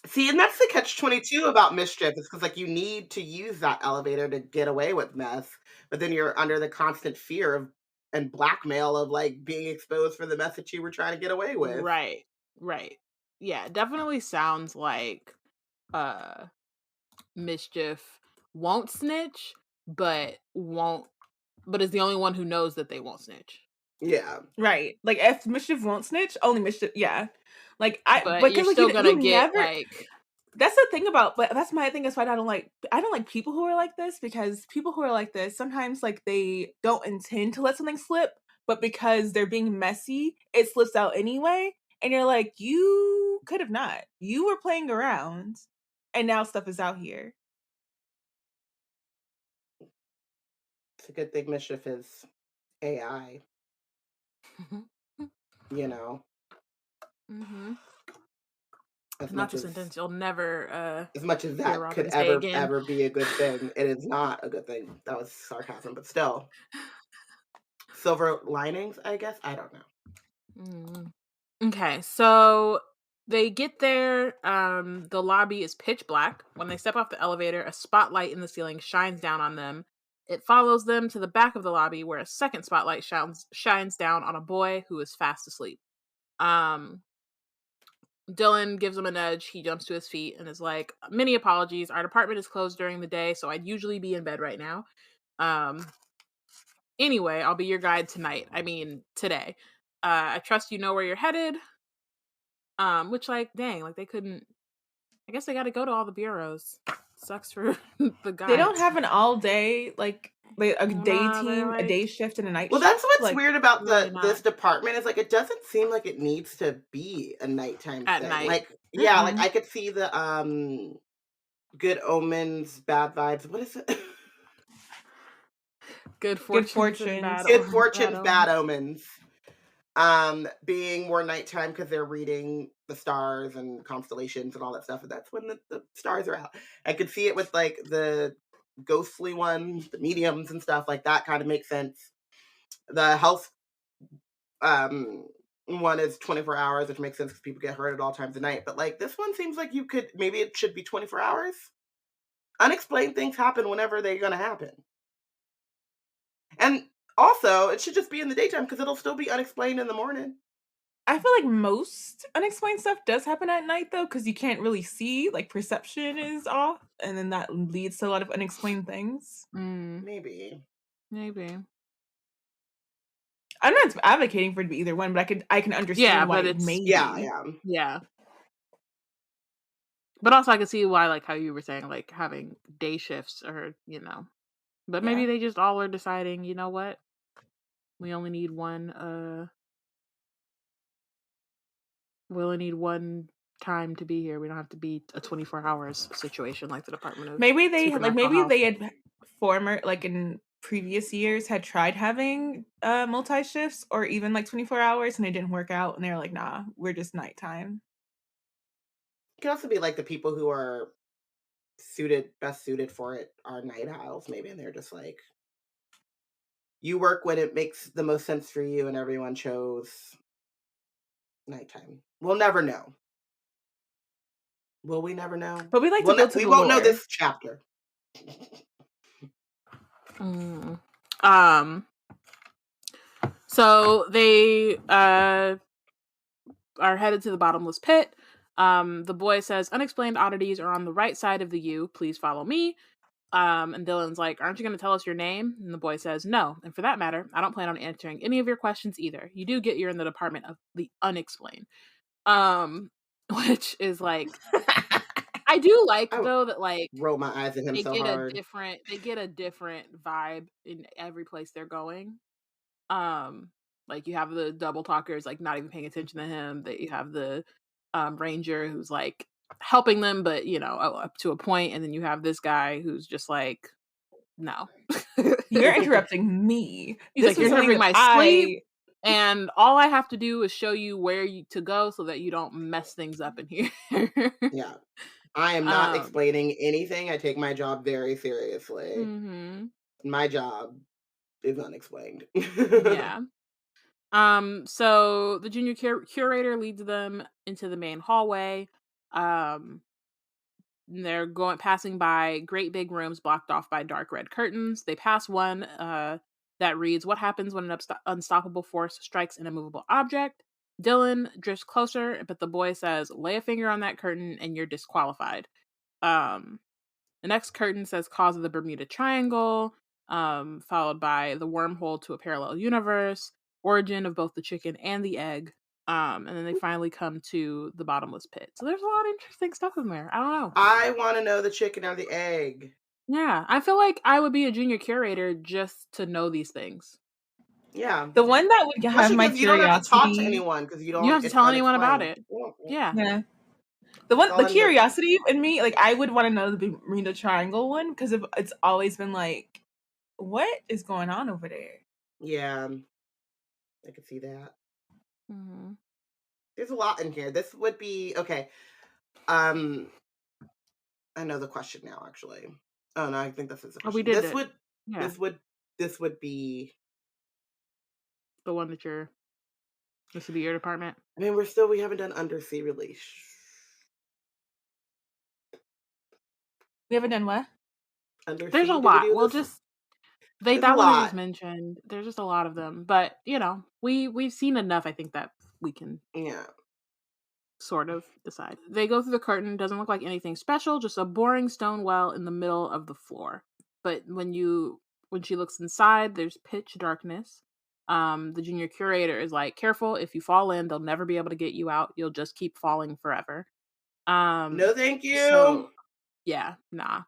See, and that's the catch-22 about Mischief, is because like, you need to use that elevator to get away with meth, but then you're under the constant fear of and blackmail of, like, being exposed for the meth that you were trying to get away with. right, right. Yeah, definitely sounds like Mischief won't snitch, but is the only one who knows that they won't snitch. Yeah. Right. Like, if Mischief won't snitch, only Mischief, yeah. Like, But because you're like still gonna you get never. like That's the thing about, but that's my thing. That's why I don't like people who are like this, because people who are like this sometimes like they don't intend to let something slip, but because they're being messy, it slips out anyway. And you're like, you could have not. You were playing around, and now stuff is out here. a good thing Mischief is AI, you know, Mm-hmm. as Not much the as sentence. You'll never hear that could Robyn say again. ever be a good thing. It is not a good thing. That was sarcasm, but still. Silver linings, I guess. I don't know. Mm. Okay, so they get there. The lobby is pitch black. When they step off the elevator, a spotlight in the ceiling shines down on them. It follows them to the back of the lobby, where a second spotlight shines down on a boy who is fast asleep. Dylan gives him a nudge. He jumps to his feet and is like, "Many apologies. Our department is closed during the day, so I'd usually be in bed right now. Anyway, I'll be your guide tonight. I mean, today. I trust you know where you're headed." Which, like, dang, like they couldn't. I guess they got to go to all the bureaus. Sucks for the They don't guides. have an all day like a day Nah, they're team, a day like, shift, and a night Well, shift. that's what's Like, weird about really this not department is like it doesn't seem like it needs to be a nighttime at thing. night. Like, yeah, like mm-mm. I could see the good omens, bad vibes. What is it? Good Good fortunes and fortunes. Good bad fortunes, bad omens. omens. Being more nighttime because they're reading the stars and constellations and all that stuff, and that's when the stars are out. I could see it with like the ghostly ones, the mediums and stuff like that. Kind of makes sense. The health one is 24 hours, which makes sense because people get hurt at all times of night. But like this one seems like you could maybe it should be 24 hours. Unexplained things happen whenever they're gonna happen. And also, it should just be in the daytime because it'll still be unexplained in the morning. I feel like most unexplained stuff does happen at night though, because you can't really see. Like perception is off, and then that leads to a lot of unexplained things. Maybe. I'm not advocating for it to be either one, but I can understand why but it it's may be. yeah. But also, I can see why, like how you were saying, like having day shifts, or but maybe they just all are deciding, you know what, we only need one. We only need one time to be here. We don't have to be a 24 hours situation like the Department of Maybe they Supernatural Health. had like in previous years had tried having multi shifts or even like 24 hours and it didn't work out, and they're like, nah, we're just nighttime. It could also be like the people who are best suited for it are night owls, maybe, and they're just like, you work when it makes the most sense for you, and everyone chose nighttime. We'll never know. Will we never know? But we like to build to we the won't know lore. this chapter. So they are headed to the bottomless pit. The boy says, "Unexplained oddities are on the right side of the U. Please follow me." And Dylan's like, "Aren't you going to tell us your name?" And the boy says, "No. And for that matter, I don't plan on answering any of your questions either. You do get you're in the department of the unexplained." Which is like, I do like though that like roll my eyes at him so hard. They get a different vibe in every place they're going. Like you have the double talkers like not even paying attention to him. That you have the ranger who's like helping them, but up to a point, and then you have this guy who's just like, no, you're interrupting me. He's like, you're interrupting my sleep, and all I have to do is show you where to go so that you don't mess things up in here. Yeah, I am not explaining anything. I take my job very seriously. Mm-hmm. My job is unexplained. Yeah. So the junior curator leads them into the main hallway. They're passing by great big rooms blocked off by dark red curtains. They pass one that reads, "What happens when an unstoppable force strikes an immovable object?" Dylan drifts closer, but the boy says, "Lay a finger on that curtain and you're disqualified." The next curtain says, "Cause of the Bermuda Triangle," followed by the wormhole to a parallel universe, origin of both the chicken and the egg. And then they finally come to the bottomless pit. So there's a lot of interesting stuff in there. I don't know. I want to know the chicken or the egg. Yeah, I feel like I would be a junior curator just to know these things. Yeah, the one that would have my curiosity. You don't have to talk to anyone because you don't have to tell anyone about it. Yeah. The curiosity in me, like I would want to know the Bermuda Triangle one because it's always been like what is going on over there? Yeah, I could see that. Mhm. There's a lot in here. This would be okay. I know the question now, actually. Oh no, I think this is the Oh, we question. did it. Yeah, This would be. the one that this would be your department. I mean, we haven't done undersea release. We haven't done what? There's a Undersea, did we lot. do We'll this? just There's a that one I just lot. mentioned. There's just a lot of them, but we've seen enough. I think that we can Yeah. sort of decide. They go through the curtain. Doesn't look like anything special. Just a boring stone well in the middle of the floor. But when she looks inside, there's pitch darkness. The junior curator is like, "Careful! If you fall in, they'll never be able to get you out. You'll just keep falling forever." No, thank you. So yeah, nah.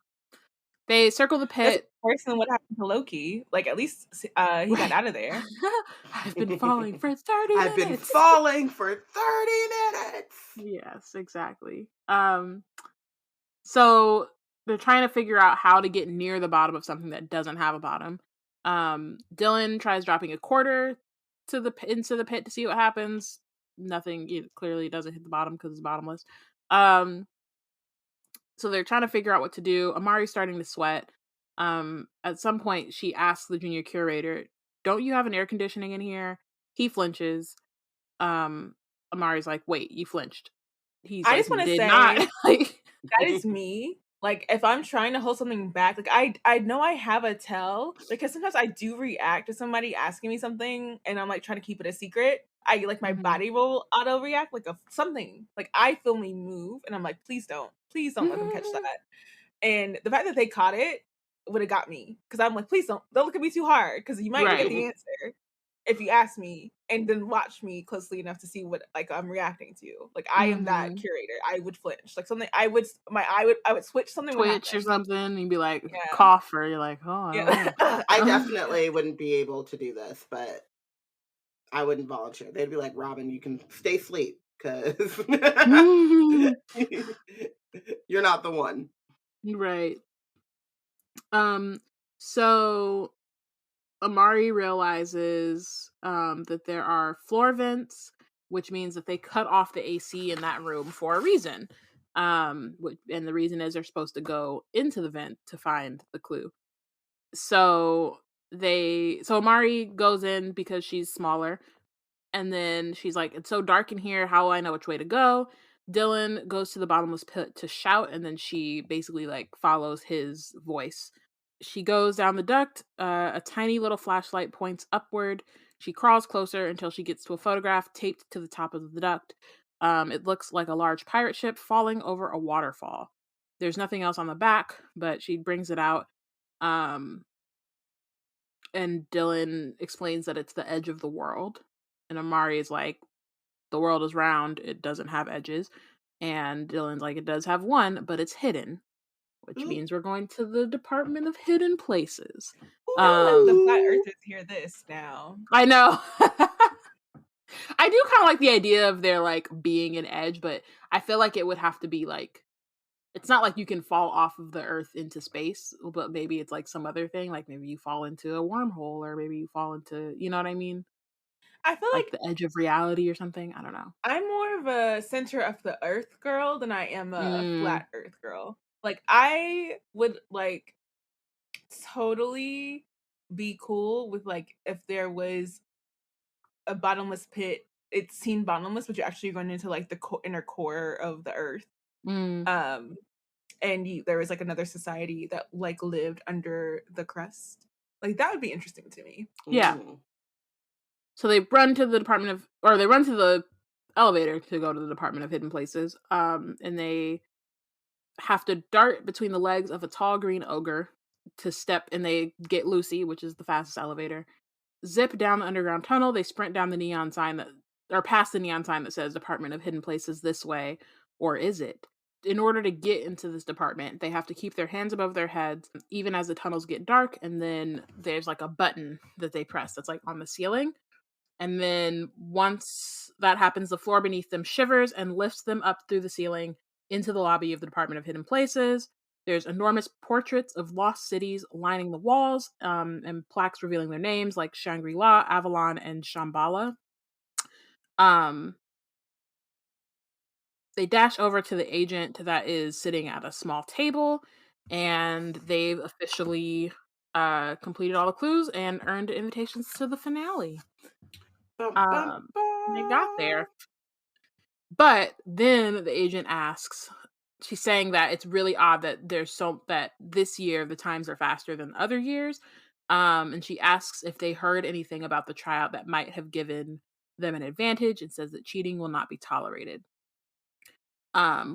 They circle the That's pit. worse than what happened to Loki. Like, at least he got Right. out of there. I've been falling for 30 I've been minutes. falling for 30 minutes. Yes, exactly. So they're trying to figure out how to get near the bottom of something that doesn't have a bottom. Dylan tries dropping a quarter into the pit to see what happens. Nothing. It clearly doesn't hit the bottom because it's bottomless. So they're trying to figure out what to do. Amari's starting to sweat. At some point, she asks the junior curator, "Don't you have an air conditioning in here?" He flinches. Amari's like, "Wait, you flinched." He's I like, just "You want to did not." say Like, that is me. Like, if I'm trying to hold something back, like I know I have a tell, because sometimes I do react to somebody asking me something and I'm like trying to keep it a secret. I like my mhm. body will auto react like something. Like, I feel me move and I'm like, please don't let them catch that. And the fact that they caught it would have got me, because I'm like, please don't look at me too hard, because you might get Right. the answer if you ask me and then watch me closely enough to see what like I'm reacting to. Like, I am that Mhm. curator. I would flinch. Like, something I would switch, something would Twitch or happen. something, and you'd be like, Yeah. cough, or you're like, "Oh, I don't Yeah. know." I definitely wouldn't be able to do this, but I wouldn't volunteer. They'd be like, Robyn, you can stay asleep because you're not the one. Right. Um, so Amari realizes that there are floor vents, which means that they cut off the AC in that room for a reason. And the reason is they're supposed to go into the vent to find the clue. So so Amari goes in because she's smaller, and then she's like, "It's so dark in here. How will I know which way to go?" Dylan goes to the bottomless pit to shout, and then she basically like follows his voice. She goes down the duct. A tiny little flashlight points upward. She crawls closer until she gets to a photograph taped to the top of the duct. It looks like a large pirate ship falling over a waterfall. There's nothing else on the back, but she brings it out. Um, and Dylan explains that it's the edge of the world. And Amari is like, "The world is round, it doesn't have edges." And Dylan's like, "It does have one, but it's hidden," which Ooh. means we're going to the Department of Hidden Places. Don't let the flat Um, earthers hear this now. I know. I do kind of like the idea of there like being an edge, but I feel like it would have to be like, it's not like you can fall off of the earth into space, but maybe it's like some other thing, like maybe you fall into a wormhole, or maybe you fall into, you know what I mean? I feel Like like the edge of reality or something. I don't know. I'm more of a center of the earth girl than I am a Mm, flat earth girl. Like, I would like totally be cool with like if there was a bottomless pit. It's seen bottomless, but you're actually going into like the inner core of the earth. mm, Um, and there was like another society that like lived under the crust. Like, that would be interesting to me. yeah. Mm. So they run to the they run to the elevator to go to the Department of Hidden Places. And they have to dart between the legs of a tall green ogre and they get Lucy, which is the fastest elevator. Zip down the underground tunnel. They sprint down the neon sign or past the neon sign that says Department of Hidden Places this way, or is it? In order to get into this department, they have to keep their hands above their heads, even as the tunnels get dark. And then there's like a button that they press that's like on the ceiling. And then once that happens, the floor beneath them shivers and lifts them up through the ceiling into the lobby of the Department of Hidden Places. There's enormous portraits of lost cities lining the walls, and plaques revealing their names like Shangri-La, Avalon, and Shambhala. Um, they dash over to the agent that is sitting at a small table, and they've officially completed all the clues and earned invitations to the finale. Bum, bum, Um, they got bum. there. But then the agent asks, she's saying that it's really odd that that this year the times are faster than other years. And she asks if they heard anything about the tryout that might have given them an advantage, and says that cheating will not be tolerated.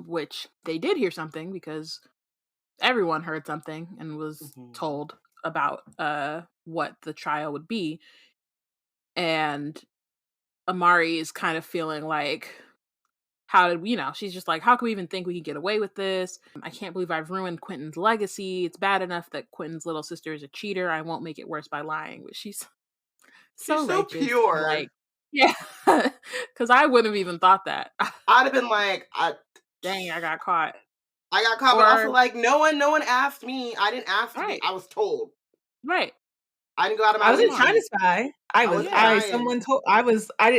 Which they did hear something, because everyone heard something and was told about what the trial would be. And Amari is kind of feeling like, how did we, she's just like, how can we even think we can get away with this? I can't believe I've ruined Quentin's legacy. It's bad enough that Quentin's little sister is a cheater. I won't make it worse by lying. But she's She's so so righteous. pure. Like, yeah, because I wouldn't have even thought that. I'd have been like, dang, I got caught. But also like, no one asked me. I didn't ask to be. I was told. Right. I didn't go out of my I way. wasn't trying to spy.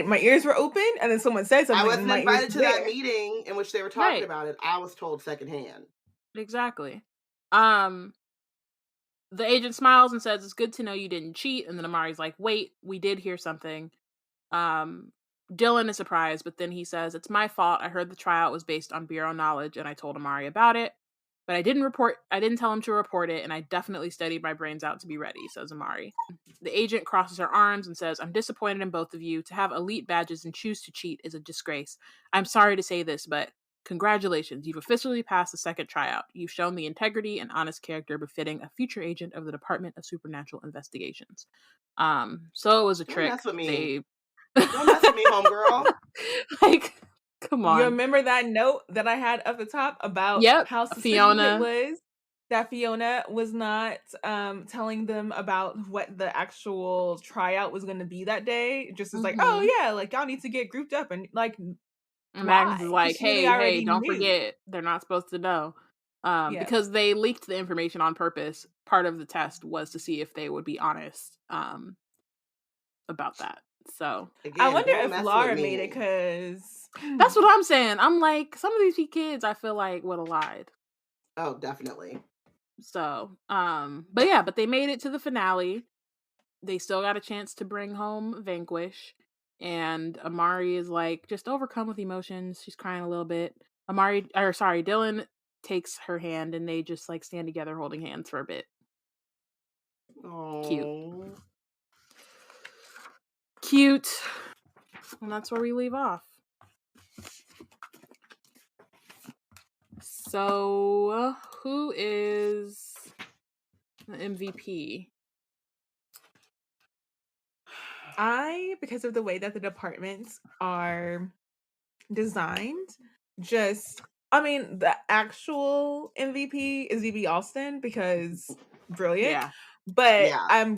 My ears were open, and then someone said something. I wasn't invited to that there. meeting in which they were talking about it. I was told secondhand. Exactly. The agent smiles and says, it's good to know you didn't cheat. And then Amari's like, wait, we did hear something. Dylan is surprised, but then he says, it's my fault. I heard the tryout was based on Bureau knowledge, and I told Amari about it. But I didn't tell him to report it, and I definitely studied my brains out to be ready, says Amari. The agent crosses her arms and says, I'm disappointed in both of you. To have elite badges and choose to cheat is a disgrace. I'm sorry to say this, but congratulations. You've officially passed the second tryout. You've shown the integrity and honest character befitting a future agent of the Department of Supernatural Investigations. So it was a trick. Don't mess with me. Don't mess with me, homegirl. Like, come on. You remember that note that I had up the top about how suspicious Fiona. it was that Fiona was not telling them about what the actual tryout was going to be that day? Just as like, oh yeah, like y'all need to get grouped up, and like, Max is like, hey, don't knew. forget, they're not supposed to know. Because they leaked the information on purpose. Part of the test was to see if they would be honest about that. So again, I wonder if Laura made it, because that's what I'm saying. I'm like, some of these kids I feel like would have lied. Oh, definitely. So, but they made it to the finale. They still got a chance to bring home Vanquish. And Amari is like just overcome with emotions. She's crying a little bit. Dylan takes her hand, and they just like stand together holding hands for a bit. Aww. Cute. And that's where we leave off. So, who is the MVP? Because of the way that the departments are designed, the actual MVP is VB Alston, because brilliant. Yeah. But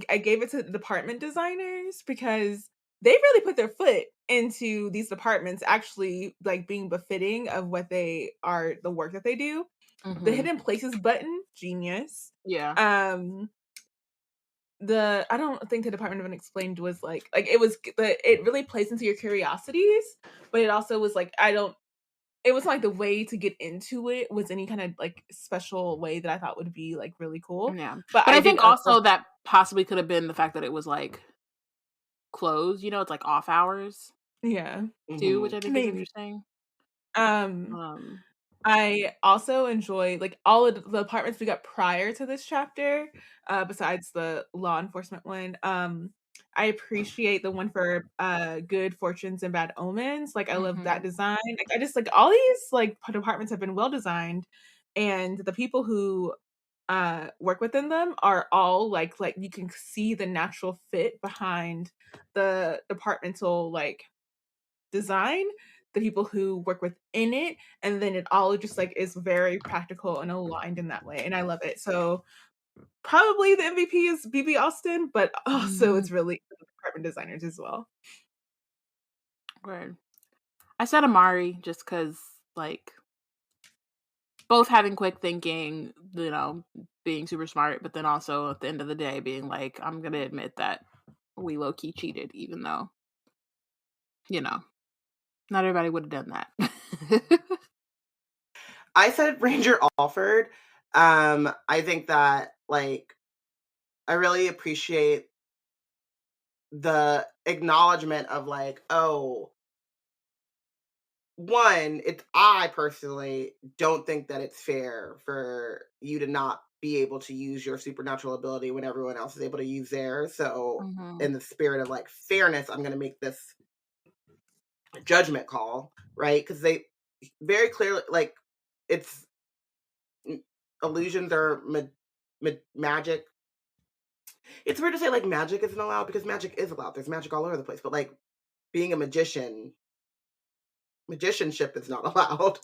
I gave it to the department designers, because they really put their foot into these departments actually like being befitting of what they are, the work that they do. The hidden places button, genius. Yeah. I don't think the Department of Unexplained was like it was, but it really plays into your curiosities, but it also was like, it was like the way to get into it was any kind of like special way that I thought would be like really cool. Yeah. But I think also that possibly could have been the fact that it was like closed, it's like off hours. Yeah. Too, which I think is interesting. I also enjoy like all of the apartments we got prior to this chapter, besides the law enforcement one. I appreciate the one for good fortunes and bad omens. Like I love that design. Like, I just like all these like departments have been well designed, and the people who work within them are all like you can see the natural fit behind the departmental like design, the people who work within it, and then it all just like is very practical and aligned in that way, and I love it. So probably the MVP is BB Alston, but also it's really the department designers as well. Word. I said Amari just because like both having quick thinking, being super smart, but then also at the end of the day being like, I'm gonna admit that we low-key cheated, even though, not everybody would have done that. I said Ranger Alford. I think that, like, I really appreciate the acknowledgement of, like, oh, one, I personally don't think that it's fair for you to not be able to use your supernatural ability when everyone else is able to use theirs. So, Mhm. in the spirit of, like, fairness, I'm going to make this judgment call, right? Because they very clearly, like, it's illusions are magic. It's weird to say, like, magic isn't allowed because magic is allowed. There's magic all over the place. But, like, being a magicianship is not allowed.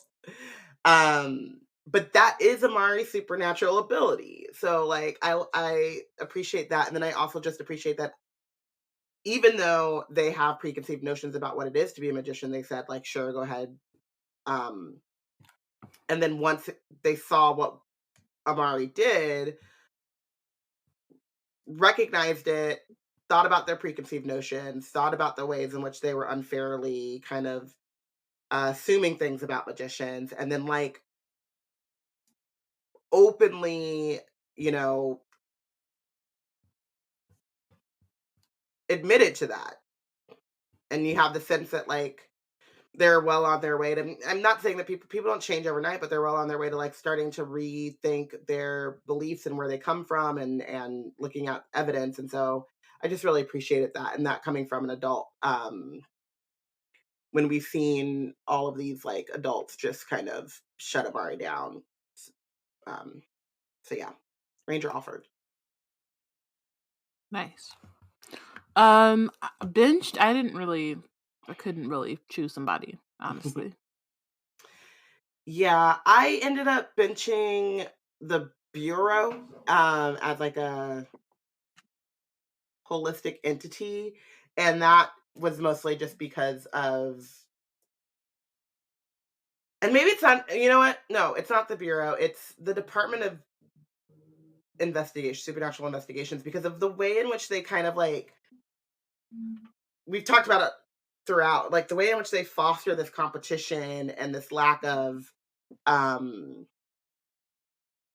But that is Amari's supernatural ability. So, like, I appreciate that. And then I also just appreciate that even though they have preconceived notions about what it is to be a magician, they said, like, sure, go ahead. Um, and then once they saw what Amari did, recognized it, thought about their preconceived notions, thought about the ways in which they were unfairly kind of assuming things about magicians, and then, like, openly, you know, admitted to that. And you have the sense that, like, they're well on their way to, I'm not saying that people don't change overnight, but they're well on their way to, like, starting to rethink their beliefs and where they come from, and looking at evidence. And so I just really appreciated that, and that coming from an adult, when we've seen all of these, like, adults just kind of shut Amari down. Um, so yeah, Ranger Alford. Nice. Binged. I couldn't really choose somebody, honestly. Yeah, I ended up benching the Bureau as, like, a holistic entity, and that was mostly just because of, and maybe it's not, you know what? No, it's not the Bureau. It's the Department of Investigation, Supernatural Investigations, because of the way in which they kind of, like, we've talked about it throughout, like, the way in which they foster this competition and this lack of um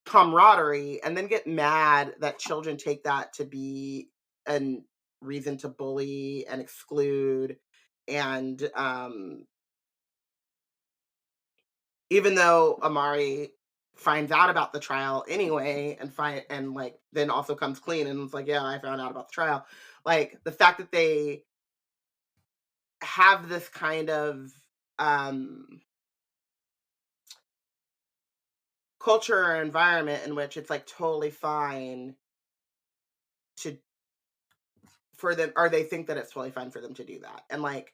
camaraderie, and then get mad that children take that to be a reason to bully and exclude. And even though Amari finds out about the trial anyway, and, like, then also comes clean and it's like, yeah, I found out about the trial. Like, the fact that they have this kind of um culture or environment in which it's, like, totally fine to for them, or they think that it's totally fine for them to do that. And, like,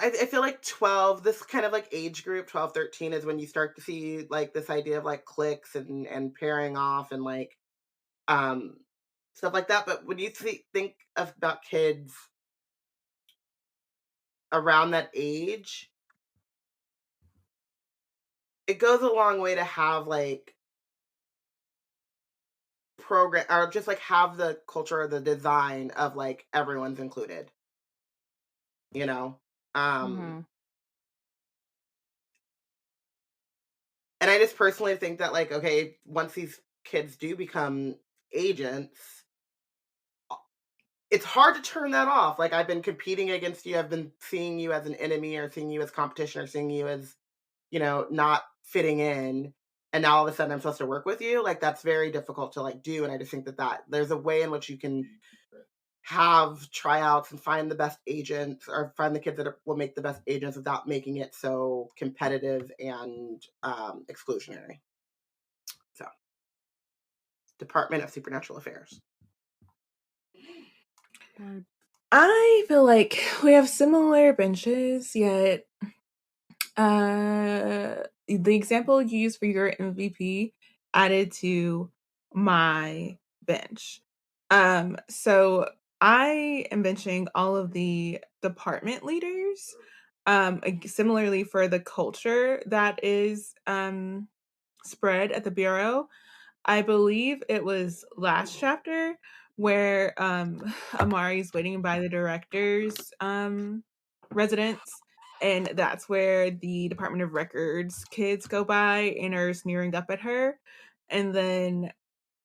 I feel like 12, this kind of, like, age group, 12, 13, is when you start to see, like, this idea of, like, cliques and pairing off, and, like, um stuff like that. But when you think about kids around that age, it goes a long way to have, like, program, or just, like, have the culture or the design of, like, everyone's included, you know? Um Hmm. and I just personally think that, like, okay, once these kids do become agents, it's hard to turn that off. Like, I've been competing against you. I've been seeing you as an enemy, or seeing you as competition, or seeing you as, not fitting in. And now all of a sudden I'm supposed to work with you. Like, that's very difficult to, like, do. And I just think that there's a way in which you can have tryouts and find the best agents, or find the kids that will make the best agents without making it so competitive and exclusionary. So, Department of Supernatural Affairs. I feel like we have similar benches, yet the example you used for your MVP added to my bench. So I am benching all of the department leaders. Similarly for the culture that is spread at the Bureau, I believe it was last chapter where Amari's waiting by the director's residence, and that's where the Department of Records kids go by and are sneering up at her. And then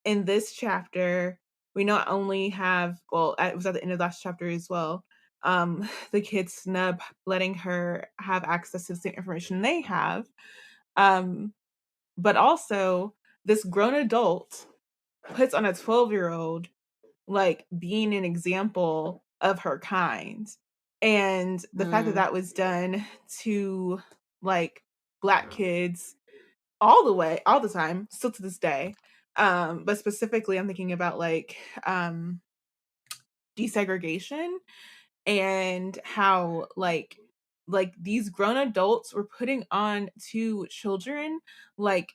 in this chapter, we not only have, well, it was at the end of last chapter as well, the kids snub letting her have access to the same information they have. But also, this grown adult puts on a 12-year-old like being an example of her kind. And the fact that Mm. that was done to like Black kids all the time, still to this day. But specifically, I'm thinking about like desegregation and how like these grown adults were putting on to children like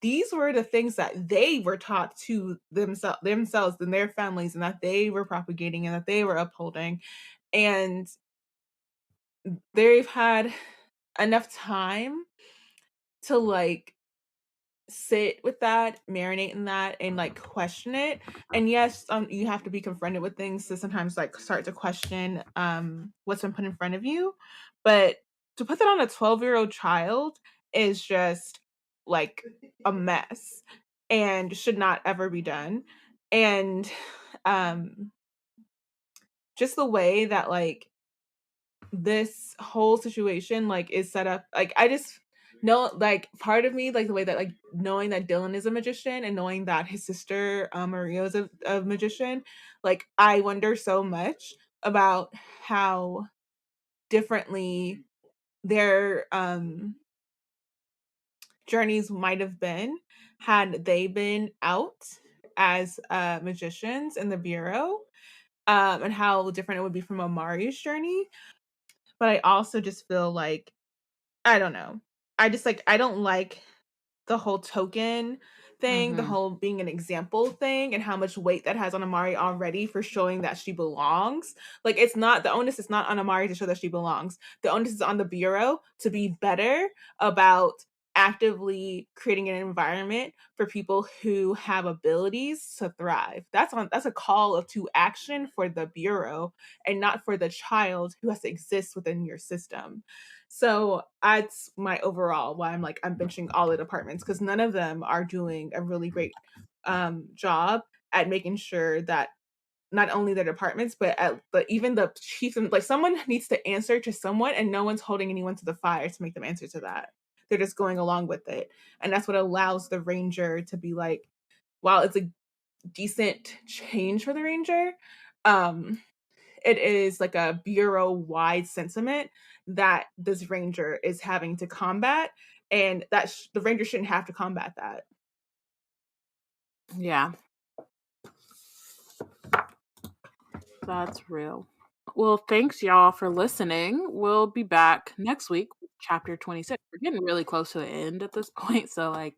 these were the things that they were taught to themselves and their families, and that they were propagating and that they were upholding. And they've had enough time to like sit with that, marinate in that, and like question it. And yes, you have to be confronted with things to sometimes like start to question what's been put in front of you. But to put that on a 12-year-old child is just like a mess and should not ever be done. And um just the way that like this whole situation like is set up, like I just know, like part of me, like the way that like knowing that Dylan is a magician and knowing that his sister Maria is a magician, like I wonder so much about how differently their journeys might have been had they been out as magicians in the Bureau, and how different it would be from Amari's journey. But I also just feel like, I don't know. I just like I don't like the whole token thing, the Mhm. whole being an example thing, and how much weight that has on Amari already for showing that she belongs. Like it's not, the onus is not on Amari to show that she belongs. The onus is on the Bureau to be better about actively creating an environment for people who have abilities to thrive. That's a call of to action for the Bureau and not for the child who has to exist within your system. So that's my overall why I'm benching all the departments, because none of them are doing a really great job at making sure that not only the departments but even the chief, and like someone needs to answer to someone, and no one's holding anyone to the fire to make them answer to that. They're just going along with it. And that's what allows the ranger to be like, while it's a decent change for the ranger, um it is like a bureau-wide sentiment that this ranger is having to combat, and that the ranger shouldn't have to combat that. Yeah. That's real. Well, thanks y'all for listening. We'll be back next week with chapter 26. We're getting really close to the end at this point, so like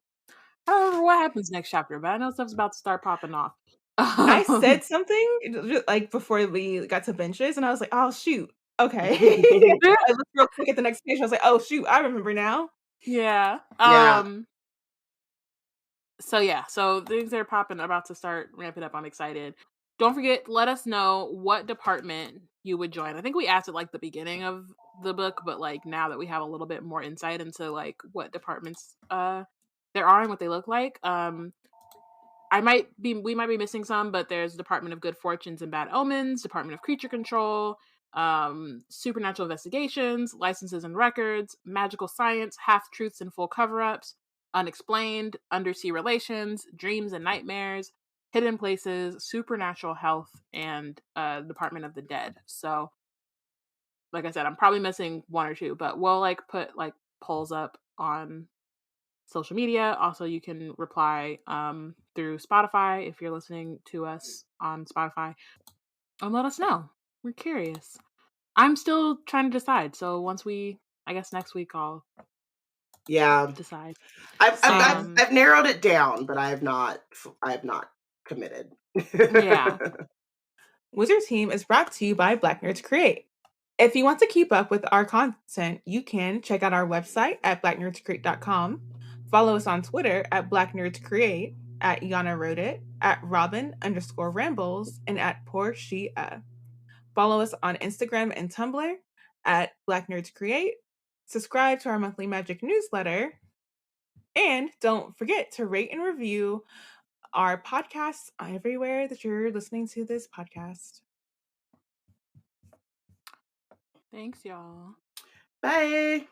I don't remember what happens next chapter, but I know stuff's about to start popping off. I said something like before we got to benches, and I was like, "Oh shoot, okay." I looked real quick at the next page. I was like, "Oh shoot, I remember now." Yeah. Yeah. So yeah, so things are popping, about to start ramping up. I'm excited. Don't forget, let us know what department you would join. I think we asked at like the beginning of the book, but like now that we have a little bit more insight into like what departments there are and what they look like, we might be missing some, but there's Department of Good Fortunes and Bad Omens, Department of Creature Control, Supernatural Investigations, Licenses and Records, Magical Science, Half Truths and Full Cover-Ups, Unexplained, Undersea Relations, Dreams and Nightmares, Hidden Places, Supernatural Health, and Department of the Dead. So, like I said, I'm probably missing one or two, but we'll like put like polls up on social media. Also, you can reply through Spotify if you're listening to us on Spotify, and let us know. We're curious. I'm still trying to decide. So I guess next week I'll decide. I've narrowed it down, but I have not committed. Yeah. Wizard Team is brought to you by Black Nerds Create. If you want to keep up with our content, you can check out our website at blacknerdscreate.com. Follow us on Twitter at blacknerdscreate, at Yana Wrote It, at Robyn_Rambles, and at Porshèa. Follow us on Instagram and Tumblr at Black Nerds Create. Subscribe to our monthly magic newsletter. And don't forget to rate and review our podcasts everywhere that you're listening to this podcast. Thanks, y'all. Bye.